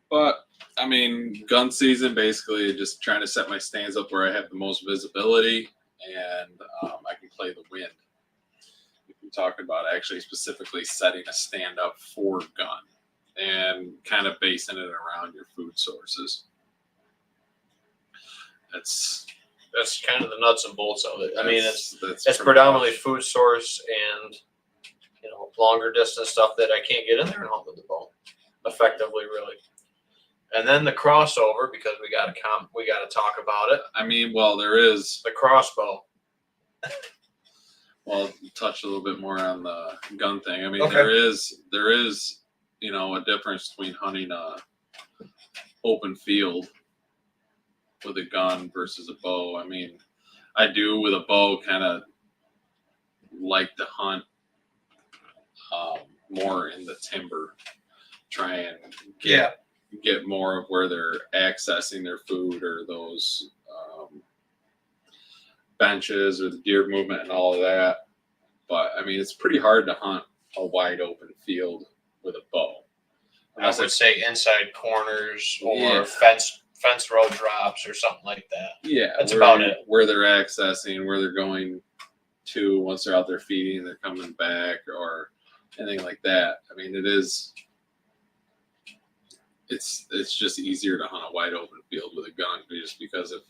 but I mean, gun season, basically just trying to set my stands up where I have the most visibility and I can play the wind. If you're talking about actually specifically setting a stand up for gun and kind of basing it around your food sources. That's kind of the nuts and bolts of it. I mean, it's pretty predominantly much food source and, longer distance stuff that I can't get in there and hunt with the bow effectively, really. And then the crossover, because we got to talk about it. I mean, well, there is the crossbow. Well, touch a little bit more on the gun thing. I mean, Okay. there is a difference between hunting a open field with a gun versus a bow. I mean, I do with a bow kind of like to hunt more in the timber, try and get more of where they're accessing their food or those benches or the deer movement and all of that. But I mean, it's pretty hard to hunt a wide open field with a bow. I would say inside corners or fence row drops or something like that. Yeah, that's about it. Where they're accessing, where they're going to once they're out there feeding, they're coming back, or anything like that. I mean, it's just easier to hunt a wide open field with a gun, just because of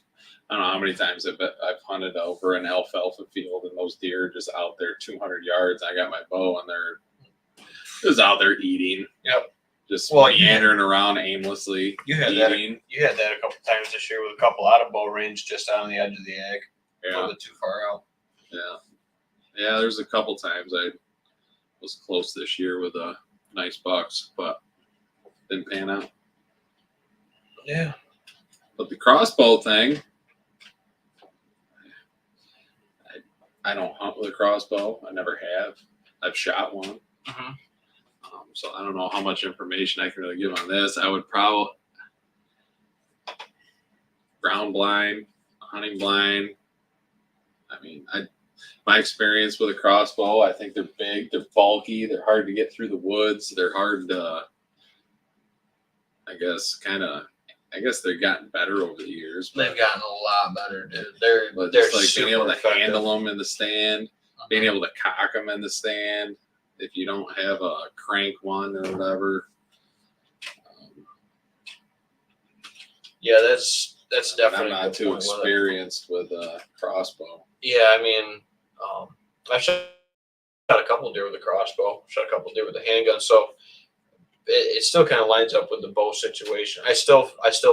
I don't know how many times I've hunted over an alfalfa field and those deer are just out there 200 yards. I got my bow and they're just out there eating. Yep. Just meandering around aimlessly. You had eating. You had that a couple times this year with a couple out of bow range just on the edge of the ag. Yeah. A little bit too far out. Yeah. Yeah, there's a couple times I was close this year with a nice bucks, but didn't pan out. Yeah. But the crossbow thing, I don't hunt with a crossbow. I never have. I've shot one. Mm-hmm. So I don't know how much information I can really give on this. I would probably ground blind, hunting blind. I mean, my experience with a crossbow, I think they're big, they're bulky, they're hard to get through the woods, they're hard to, I guess they've gotten better over the years. They've gotten a lot better, dude. They're like being able to effective. handle them in the stand, being able to cock them in the stand. If you don't have a crank one or whatever. Yeah, that's definitely. I'm not too experienced with a crossbow. Yeah, I mean, I shot a couple deer with a crossbow. Shot a couple deer with a handgun. So it still kind of lines up with the bow situation. I still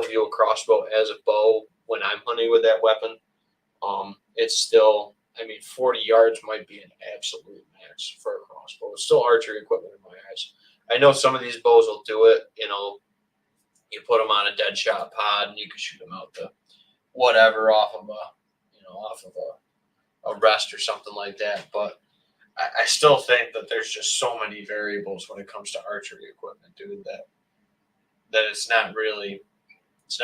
view a crossbow as a bow when I'm hunting with that weapon. It's still, I mean, 40 yards might be an absolute max for a crossbow. It's still archery equipment in my eyes. I know some of these bows will do it. You put them on a dead shot pod and you can shoot them out to whatever off of a rest or something like that. But I still think that there's just so many variables when it comes to archery equipment, dude, that it's not really as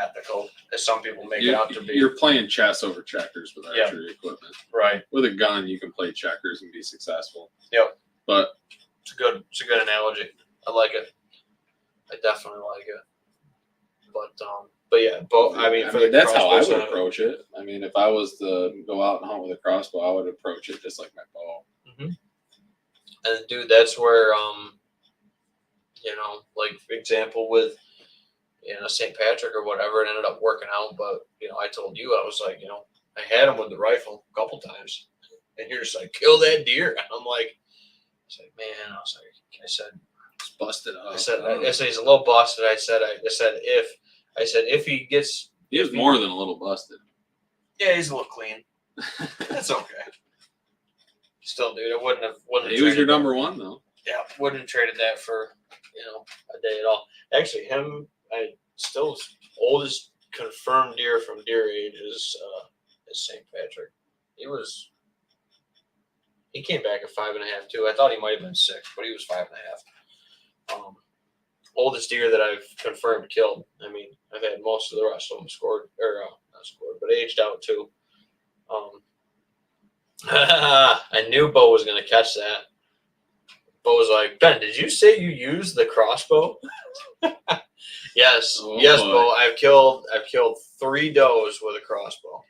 ethical as some people make it out to be. You're playing chess over checkers with archery equipment. Right. With a gun, you can play checkers and be successful. Yep. But it's a good analogy. I like it. I definitely like it. But yeah, that's how I would approach it. I mean, if I was to go out and hunt with a crossbow, I would approach it just like my bow. Mm-hmm. And dude, that's where like for example with St. Patrick or whatever, it ended up working out. But I told you, I was like, I had him with the rifle a couple times, and you're just like, kill that deer. And I'm like, man, I said, it's busted up. I said he's a little busted. I said if he gets, he was more than a little busted. Yeah, he's a little clean. That's okay. Still, dude, it wouldn't have. He was your number one though. Yeah, wouldn't have traded that for a day at all. Actually, him, still oldest confirmed deer from deer age is St. Patrick. He was He came back at 5.5 too. I thought he might have been 6, but he was 5.5. Oldest deer that I've confirmed killed. I mean, I've had most of the rest of them scored, or not scored, but aged out too. I knew Bo was going to catch that. Bo was like, Ben, did you say you used the crossbow? Yes, Oh, yes, boy. Bo. I've killed 3 does with a crossbow.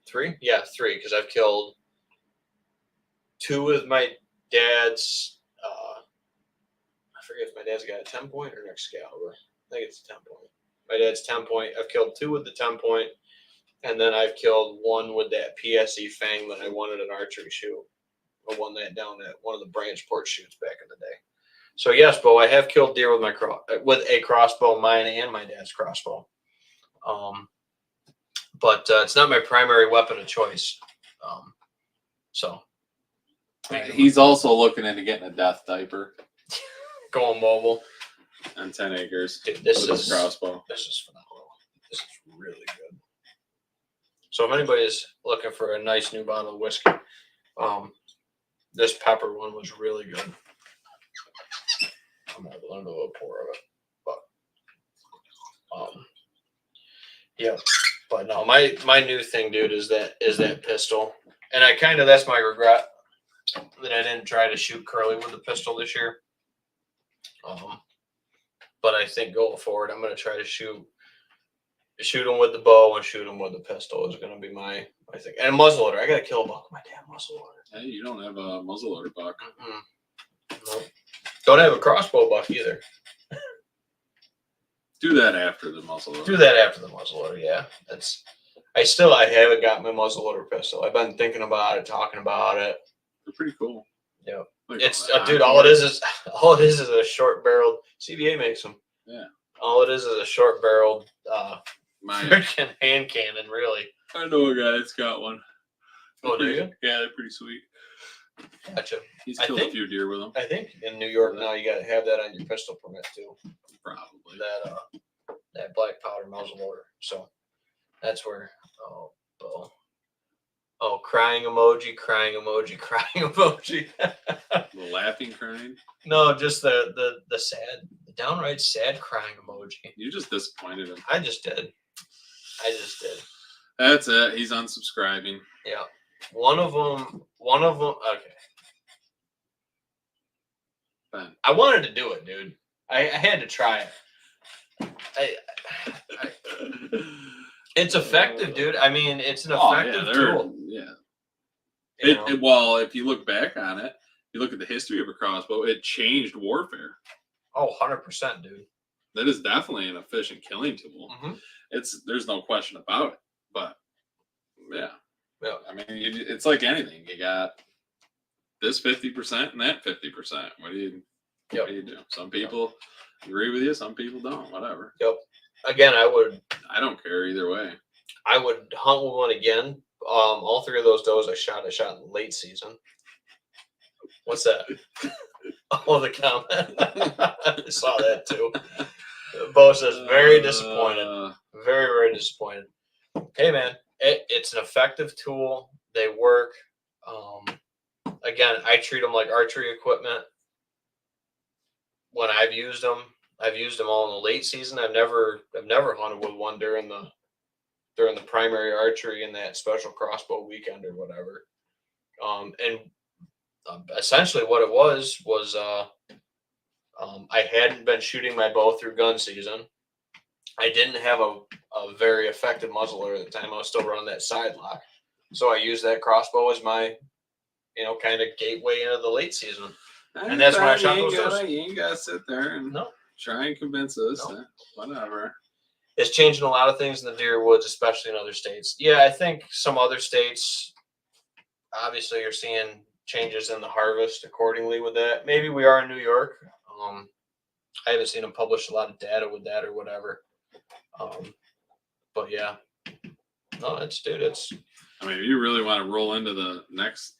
3? Yeah, 3, because I've killed 2 with my dad's. I forget if my dad's got a 10-point or an Excalibur. I think it's a 10-point. My dad's 10-point. I've killed 2 with the 10-point, and then I've killed 1 with that PSE Fang that I wanted an archery shoot. I won that down at one of the Branchport shoots back in the day. So yes, Bo, I have killed deer with with a crossbow, mine and my dad's crossbow. But it's not my primary weapon of choice. So He's also looking into getting a death diaper going mobile on 10 acres. Dude, this with his is crossbow. This is phenomenal. This is really good. So if anybody's looking for a nice new bottle of whiskey, this pepper one was really good. I'm gonna have a little pour of it, but yeah. But no, my new thing, dude, is that pistol, and that's my regret that I didn't try to shoot curly with the pistol this year. But I think going forward, I'm gonna try to shoot them with the bow and shoot them with the pistol is gonna be my thing. And muzzleloader, I gotta kill a buck with my damn muzzleloader. Hey, you don't have a muzzleloader buck. Nope. Don't have a crossbow buck either. Do that after the muzzleloader. Do that after the muzzleloader, yeah. I haven't got my muzzleloader pistol. I've been thinking about it, talking about it. They're pretty cool. Yeah. Like, It's dude, all it is is a short barreled CBA makes them. Yeah. All it is a short barreled My freaking hand cannon, really. I know a guy that's got one. Oh, do you? Yeah, they're pretty sweet. Gotcha. He's killed a few deer with them. I think in New York now you gotta have that on your pistol permit too. Probably. That black powder muzzleloader. So that's where crying emoji, crying emoji, crying emoji. The laughing crying. No, just the sad, the downright sad crying emoji. You just disappointed him. I just did. That's it. He's unsubscribing. Yeah. One of them. Okay. Ben. I wanted to do it, dude. I had to try it. It's effective, dude. I mean, it's an effective tool. Yeah. Well, if you look back on it, you look at the history of a crossbow, it changed warfare. Oh, 100%, dude. That is definitely an efficient killing tool. Mm-hmm. There's no question about it. But yeah. Yeah. I mean, it's like anything. You got this 50% and that 50%. What do you do? Some people agree with you, some people don't. Whatever. Yep. Again, I don't care either way. I would hunt with one again. All 3 of those does I shot in the late season. What's that? Oh, the comment. I saw that too. Bo says very disappointed. Very, very disappointed. Hey man, it's an effective tool. They work. Again, I treat them like archery equipment. When I've used them all in the late season. I've never hunted with one during the primary archery and that special crossbow weekend or whatever. Essentially what it was I hadn't been shooting my bow through gun season. I didn't have a very effective muzzleloader at the time. I was still running that side lock. So I used that crossbow as my, kind of gateway into the late season. And that's when I shot those does. You ain't got to sit there and try and convince us. No. Whatever. It's changing a lot of things in the deer woods, especially in other states. Yeah, I think some other states, obviously, you're seeing changes in the harvest accordingly with that. Maybe we are in New York. I haven't seen them publish a lot of data with that or whatever. But yeah, no, it's. I mean, if you really want to roll into the next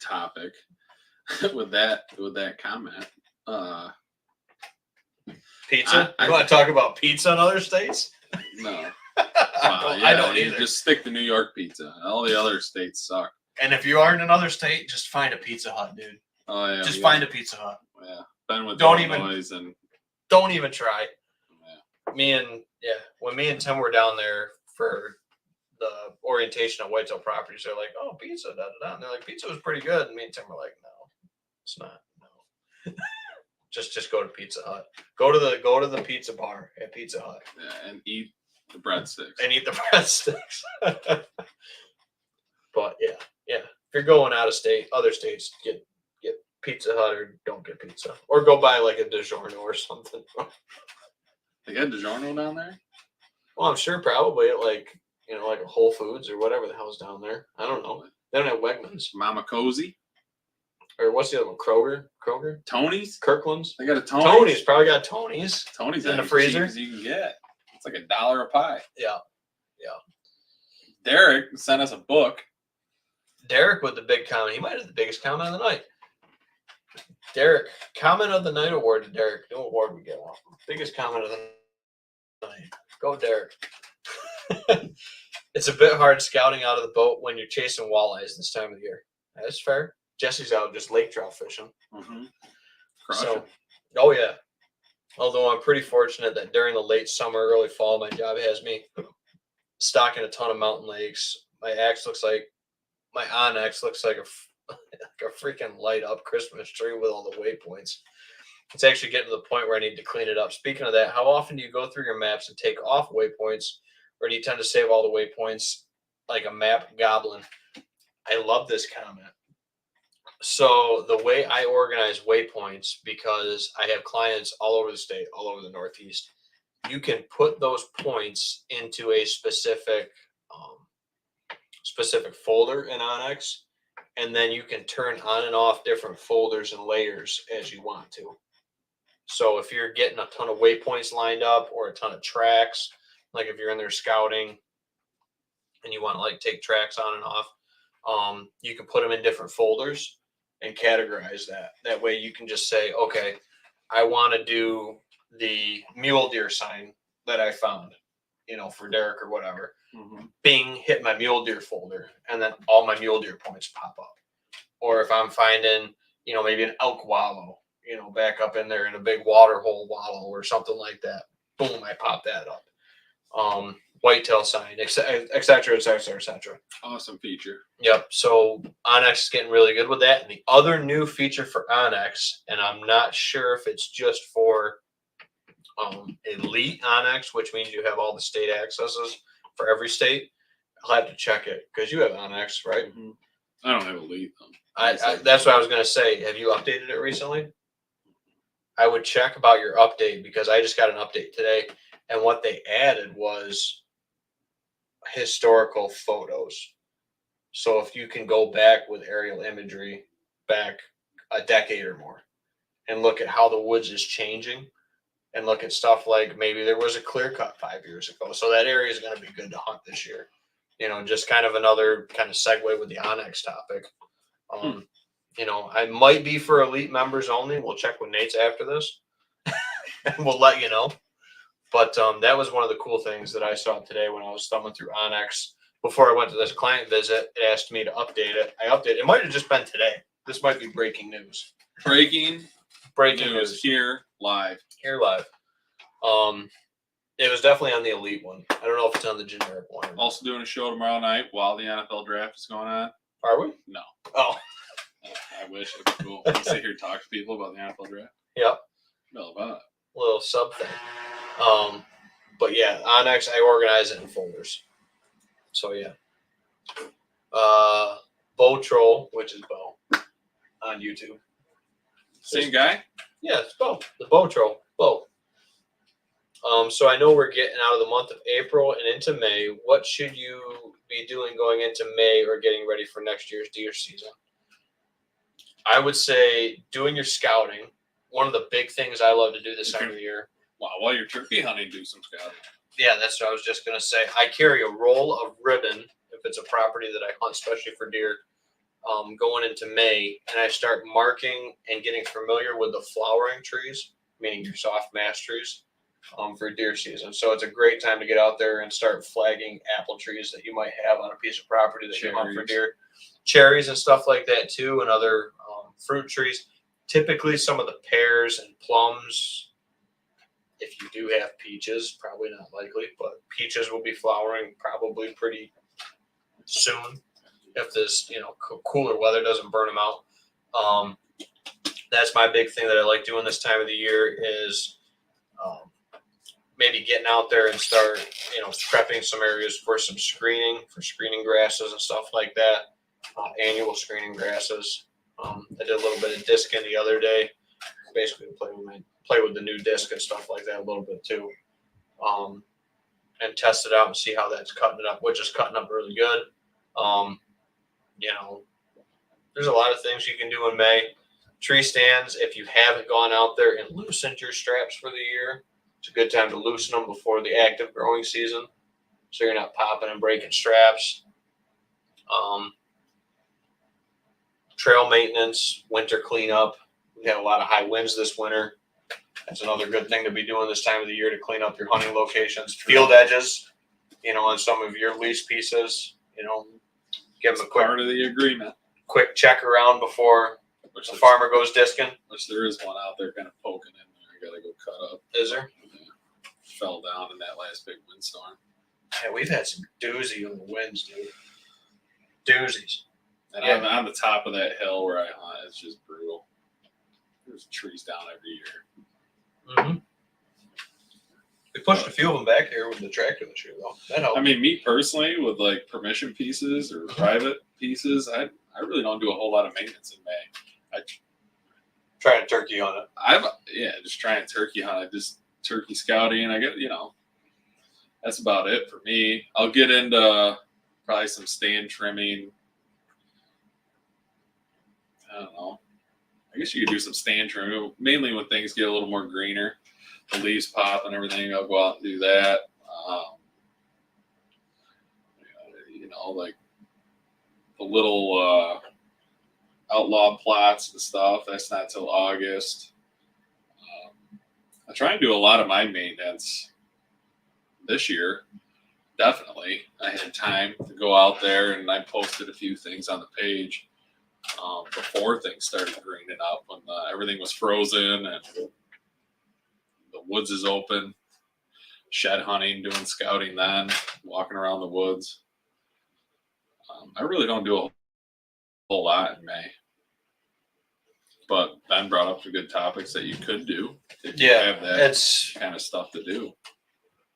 topic with that comment, pizza. You want to talk about pizza in other states? No. I don't either. Just stick to New York pizza. All the other states suck. And if you are in another state, just find a Pizza Hut, dude. Oh yeah. Just find a Pizza Hut. Yeah. Been with Don't Illinois and Don't even try. yeah. When me and Tim were down there for the orientation of Whitetail Properties, they're like, "Oh, pizza, da da da." And they're like, "Pizza was pretty good." And me and Tim were like, "No, it's not. No, just go to Pizza Hut. Go to the pizza bar at Pizza Hut. Yeah, and eat the breadsticks. And eat the breadsticks." But yeah. If you're going out of state, other states, get Pizza Hut or don't get pizza, or go buy like a DiGiorno or something. They got DiGiorno down there? Well, I'm sure probably at like a Whole Foods or whatever the hell's down there. I don't know. They don't have Wegmans. Mama Cozy? Or what's the other one? Kroger? Tony's? Kirkland's? They got a Tony's? Tony's. Probably got Tony's. Tony's in the as freezer. cheap as you can get. It's like $1 a pie. Yeah. Derek sent us a book. Derek with the big comment. He might have the biggest comment of the night. Derek, comment of the night award to Derek. No award we get one. Biggest comment of the night. Go Derek. It's a bit hard scouting out of the boat when you're chasing walleyes this time of the year. That's fair. Jesse's out just lake trout fishing. Mm-hmm. Oh yeah. Although I'm pretty fortunate that during the late summer, early fall, my job has me stocking a ton of mountain lakes. My Onyx looks like a freaking light up Christmas tree with all the waypoints. It's actually getting to the point where I need to clean it up. Speaking of that, how often do you go through your maps and take off waypoints, or do you tend to save all the waypoints like a map goblin? I love this comment. So the way I organize waypoints, because I have clients all over the state, all over the Northeast, you can put those points into a specific folder in Onyx, and then you can turn on and off different folders and layers as you want to. So if you're getting a ton of waypoints lined up or a ton of tracks, like if you're in there scouting and you want to like take tracks on and off, you can put them in different folders and categorize that. That way you can just say, okay, I want to do the mule deer sign that I found, for Derek or whatever. Mm-hmm. Bing, hit my mule deer folder, and then all my mule deer points pop up. Or if I'm finding, maybe an elk wallow, back up in there in a big water hole wallow or something like that, boom, I pop that up. Whitetail sign, et cetera, et cetera, et cetera. Awesome feature. Yep. So Onyx is getting really good with that. And the other new feature for Onyx, and I'm not sure if it's just for Elite Onyx, which means you have all the state accesses for every state. I'll have to check it because you have Onyx, right? Mm-hmm. I don't have Elite though. That's what I was going to say. Have you updated it recently? I would check about your update because I just got an update today, and what they added was historical photos. So if you can go back with aerial imagery back a decade or more and look at how the woods is changing, and look at stuff like maybe there was a clear cut 5 years ago, so that area is going to be good to hunt this year. Just kind of another kind of segue with the Onyx topic. I might be for Elite members only. We'll check with Nate's after this and we'll let you know. But that was one of the cool things that I saw today when I was thumbing through Onyx. Before I went to this client visit, it asked me to update it. I updated. It might have just been today. This might be breaking news. Breaking news here live. Here live. It was definitely on the Elite one. I don't know if it's on the generic one. Also doing a show tomorrow night while the NFL draft is going on. Are we? No. Oh. I wish it would be cool. We sit here and talk to people about the NFL draft. Yep. No, about little sub thing. But yeah, Onyx, I organize it in folders. So yeah. Bow Troll, which is Bo on YouTube. Same guy? Yeah, it's Bo. The Bow Troll. Bo. So I know we're getting out of the month of April and into May. What should you be doing going into May or getting ready for next year's deer season? I would say doing your scouting. One of the big things I love to do this time of the year. Wow, while you're turkey hunting, do some scouting. Yeah, that's what I was just going to say. I carry a roll of ribbon if it's a property that I hunt, especially for deer, going into May. And I start marking and getting familiar with the flowering trees, meaning your soft mass trees. for deer season. So it's a great time to get out there and start flagging apple trees that you might have on a piece of property that you hunt for deer. Cherries and stuff like that too, and other fruit trees. Typically, some of the pears and plums, if you do have peaches, probably not likely, but peaches will be flowering probably pretty soon if this, cooler weather doesn't burn them out. That's my big thing that I like doing this time of the year is maybe getting out there and start, prepping some areas for some screening, for screening grasses and stuff like that. Annual screening grasses. I did a little bit of discing the other day. Basically, play with the new disc and stuff like that a little bit too, and test it out and see how that's cutting it up, which is cutting up really good. There's a lot of things you can do in May. Tree stands, if you haven't gone out there and loosened your straps for the year, it's a good time to loosen them before the active growing season, so you're not popping and breaking straps. Trail maintenance, winter cleanup. We had a lot of high winds this winter. That's another good thing to be doing this time of the year to clean up your hunting locations. Field edges, on some of your lease pieces, give them a Part of the agreement. quick check around before the farmer goes discing. Which there is one out there kind of poking in there. I gotta go cut up. Is there? Yeah. Fell down in that last big windstorm. Yeah, we've had some doozy on the winds, dude. Doozies. And Yeah. on the top of that hill where I hunt, it's just brutal. There's trees down every year. Mm-hmm. We pushed a few of them back here with the tractor this year, though. That helped. I mean, me personally, with like permission pieces or private pieces, I really don't do a whole lot of maintenance in May. Trying to turkey on it. Just trying turkey hunt. I just turkey scouting. I get, that's about it for me. I'll get into probably some stand trimming. I don't know. I guess you could do some stand trimming, mainly when things get a little more greener, the leaves pop and everything. I'll go out and do that. Like the little outlaw plots and stuff. That's not till August. I try and do a lot of my maintenance this year. Definitely, I had time to go out there, and I posted a few things on the page before things started greening up, when everything was frozen and the woods is open. Shed hunting, doing scouting then, walking around the woods. I really don't do a whole lot in May. But Ben brought up some good topics that you could do if you have that kind of stuff to do.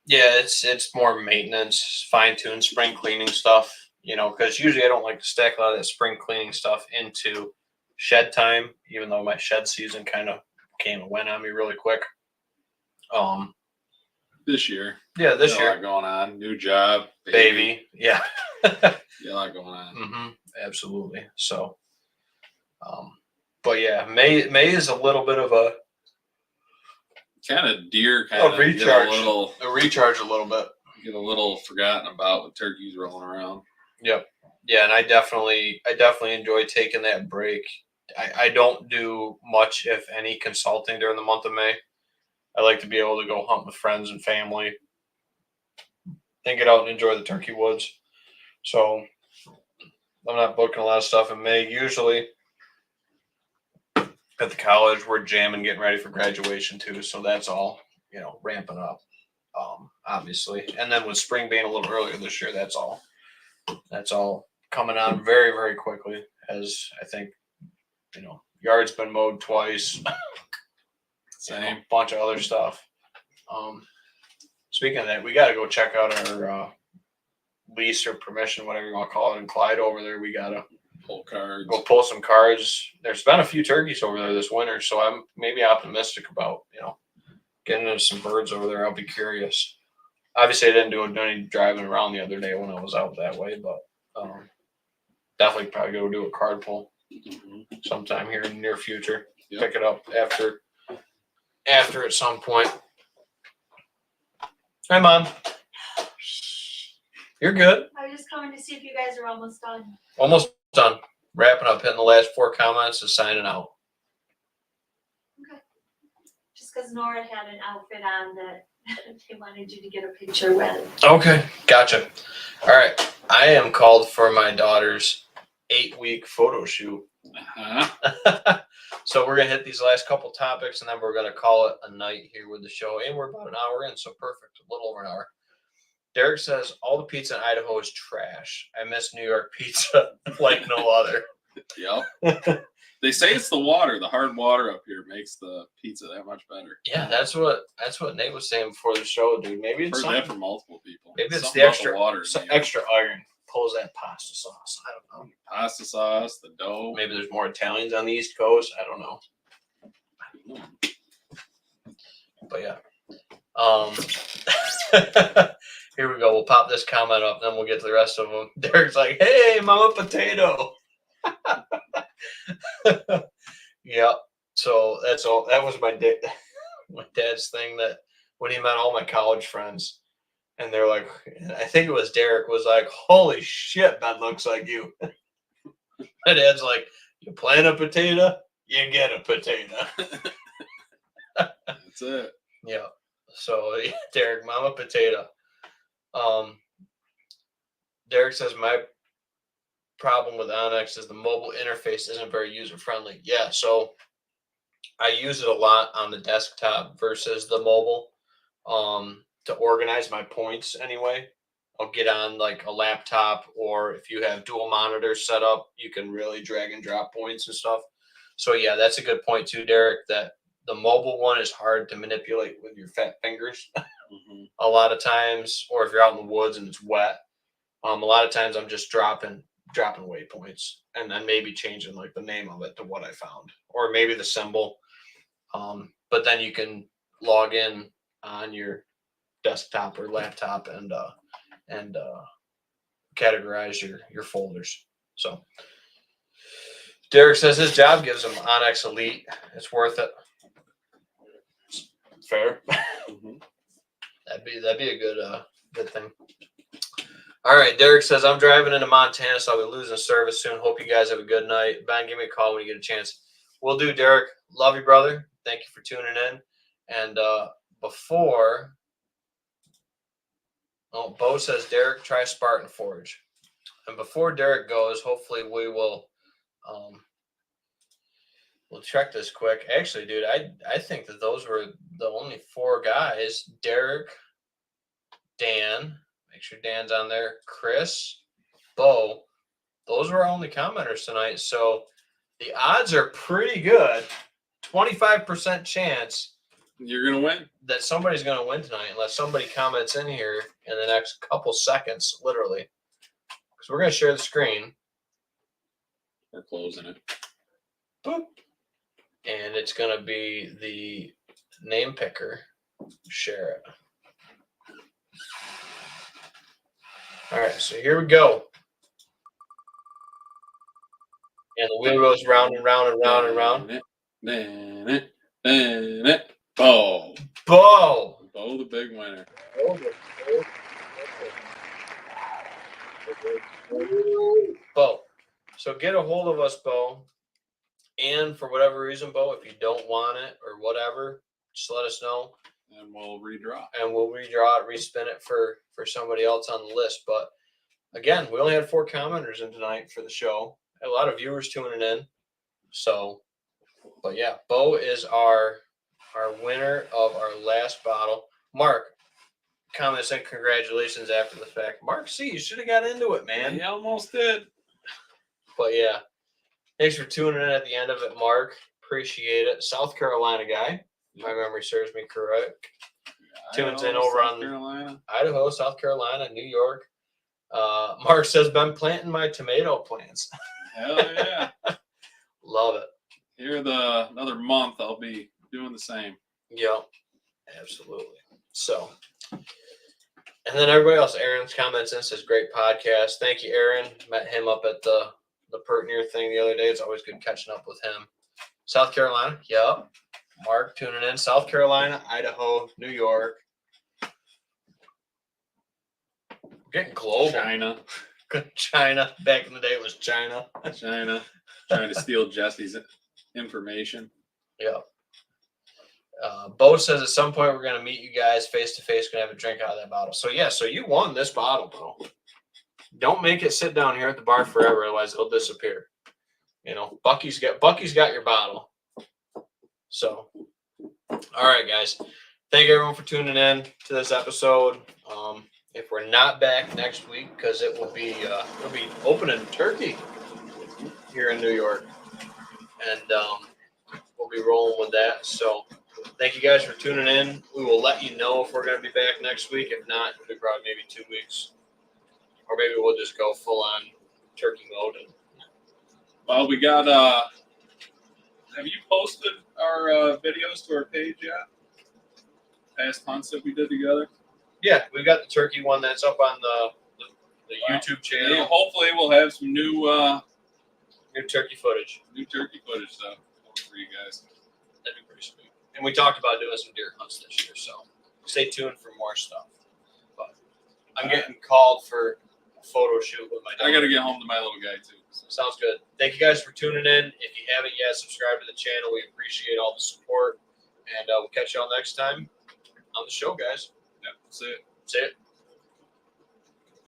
Yeah, it's more maintenance, fine-tune spring cleaning stuff, because usually I don't like to stack a lot of that spring cleaning stuff into shed time, even though my shed season kind of came and went on me really quick. This year. Yeah, this year. A lot going on. New job. Baby. Yeah. A lot going on. Mm-hmm. Absolutely. So, but yeah, May is a little bit of a kind of deer kind of recharge. A recharge a little bit. Get a little forgotten about with turkeys rolling around. Yep. Yeah, and I definitely enjoy taking that break. I don't do much, if any, consulting during the month of May. I like to be able to go hunt with friends and family and get out and enjoy the turkey woods. So I'm not booking a lot of stuff in May. Usually at the college, we're jamming, getting ready for graduation too. So that's all, ramping up, obviously. And then with spring being a little earlier this year, that's all coming on very, very quickly, as I think, yard's been mowed twice. Same bunch of other stuff. Speaking of that, we got to go check out our lease or permission, whatever you want to call it, in Clyde over there. We got to go pull some cards. There's been a few turkeys over there this winter, so I'm maybe optimistic about getting into some birds over there. I'll be curious. Obviously, I didn't do any driving around the other day when I was out that way, but definitely probably go do a card pull sometime here in the near future. Yep. Pick it up after at some point. Hi, Mom. You're good. I was just coming to see if you guys are almost done. Almost done. Wrapping up, hitting the last 4 comments and signing out. Okay. Just because Nora had an outfit on that They wanted you to get a picture when. Okay, gotcha. All right, I am called for my daughter's 8-week photo shoot. Uh-huh. So we're gonna hit these last couple topics, and then we're gonna call it a night here with the show. And we're about an hour in, so perfect, a little over an hour. Derek says all the pizza in Idaho is trash. I miss New York pizza like no other. Yep. They say it's the water, the hard water up here makes the pizza that much better. Yeah, that's what Nate was saying before the show, dude. Maybe it's I've heard that something. from multiple people. Maybe it's Something the about extra water. extra iron pulls that pasta sauce. I don't know. Pasta sauce, the dough. Maybe there's more Italians on the East Coast. I don't know. But yeah. Here we go. We'll pop this comment up, then we'll get to the rest of them. Derek's like, "Hey, Mama Potato." Yep. So that's all. That was my dad's thing. That when he met all my college friends, and they're like, I think it was Derek was like, "Holy shit, that looks like you." My dad's like, "You plant a potato, you get a potato." That's it. Yeah. So Derek, Mama Potato. Derek says my problem with Onyx is the mobile interface isn't very user friendly. Yeah, so I use it a lot on the desktop versus the mobile to organize my points anyway. I'll get on like a laptop, or if you have dual monitors set up, you can really drag and drop points and stuff. So yeah, that's a good point too, Derek, that the mobile one is hard to manipulate with your fat fingers. Mm-hmm. A lot of times, or if you're out in the woods and it's wet, a lot of times I'm just dropping waypoints and then maybe changing like the name of it to what I found, or maybe the symbol. But then you can log in on your desktop or laptop and categorize your folders. So Derek says his job gives him Onyx Elite. It's worth it. Fair. Mm-hmm. That'd be a good thing. All right, Derek says I'm driving into Montana, so I'll be losing service soon. Hope you guys have a good night. Ben, give me a call when you get a chance. Will do, Derek. Love you, brother. Thank you for tuning in. And Bo says, Derek, try Spartan Forge. And before Derek goes, hopefully we will we'll check this quick. Actually, dude, I think that those were the only 4 guys. Derek, Dan, make sure Dan's on there, Chris, Bo. Those were our only commenters tonight. So the odds are pretty good. 25% chance You're gonna win. that somebody's going to win tonight unless somebody comments in here in the next couple seconds, literally. Because we're going to share the screen. We're closing it. Boop. And it's going to be the name picker. Share it. All right, so here we go. And the wheel goes round and round and round and round. Bo. Bo! Bo, the big winner. Bo. So get a hold of us, Bo. And for whatever reason, Bo, if you don't want it or whatever, just let us know. And we'll redraw. And we'll redraw it, respin it for somebody else on the list. But again, we only had 4 commenters in tonight for the show. A lot of viewers tuning in. So, but yeah, Bo is our winner of our last bottle. Mark comments and congratulations after the fact. Mark C, you should have got into it, man. He almost did. But yeah, thanks for tuning in at the end of it, Mark. Appreciate it. South Carolina guy. My memory serves me correct. Tunes in over South on Carolina. Idaho, South Carolina, New York. Mark says, been planting my tomato plants. Hell yeah. Love it. Here another month I'll be doing the same. Yep. Absolutely. So, and then everybody else, Aaron's comments in says, great podcast. Thank you, Aaron. Met him up at the Pertinier thing the other day. It's always good catching up with him. South Carolina. Yep. Mark tuning in. South Carolina, Idaho, New York. Getting global. China. China. Back in the day, it was China. China. Trying to steal Jesse's information. Yeah. Bo says at some point we're gonna meet you guys face to face, gonna have a drink out of that bottle. So yeah, so you won this bottle, Bo. Don't make it sit down here at the bar forever, otherwise it'll disappear. You know, Bucky's got your bottle. So, all right, guys. Thank you everyone for tuning in to this episode. If we're not back next week, because it'll be opening turkey here in New York, and we'll be rolling with that. So, thank you guys for tuning in. We will let you know if we're going to be back next week. If not, it'll be probably maybe 2 weeks, or maybe we'll just go full on turkey mode. Well, we got. Have you posted our videos to our page yet? Past hunts that we did together. Yeah, we've got the turkey one that's up on the Wow. YouTube channel. Yeah, hopefully, we'll have some new turkey footage. new turkey footage stuff for you guys. That'd be pretty sweet. And we talked about doing some deer hunts this year, so stay tuned for more stuff. But I'm getting called for a photo shoot with my dog. I got to get home to my little guy too. So. Sounds good. Thank you guys for tuning in. If you haven't yet, subscribe to the channel. We appreciate all the support. And we'll catch y'all next time on the show, guys. Yeah, that's it. That's it.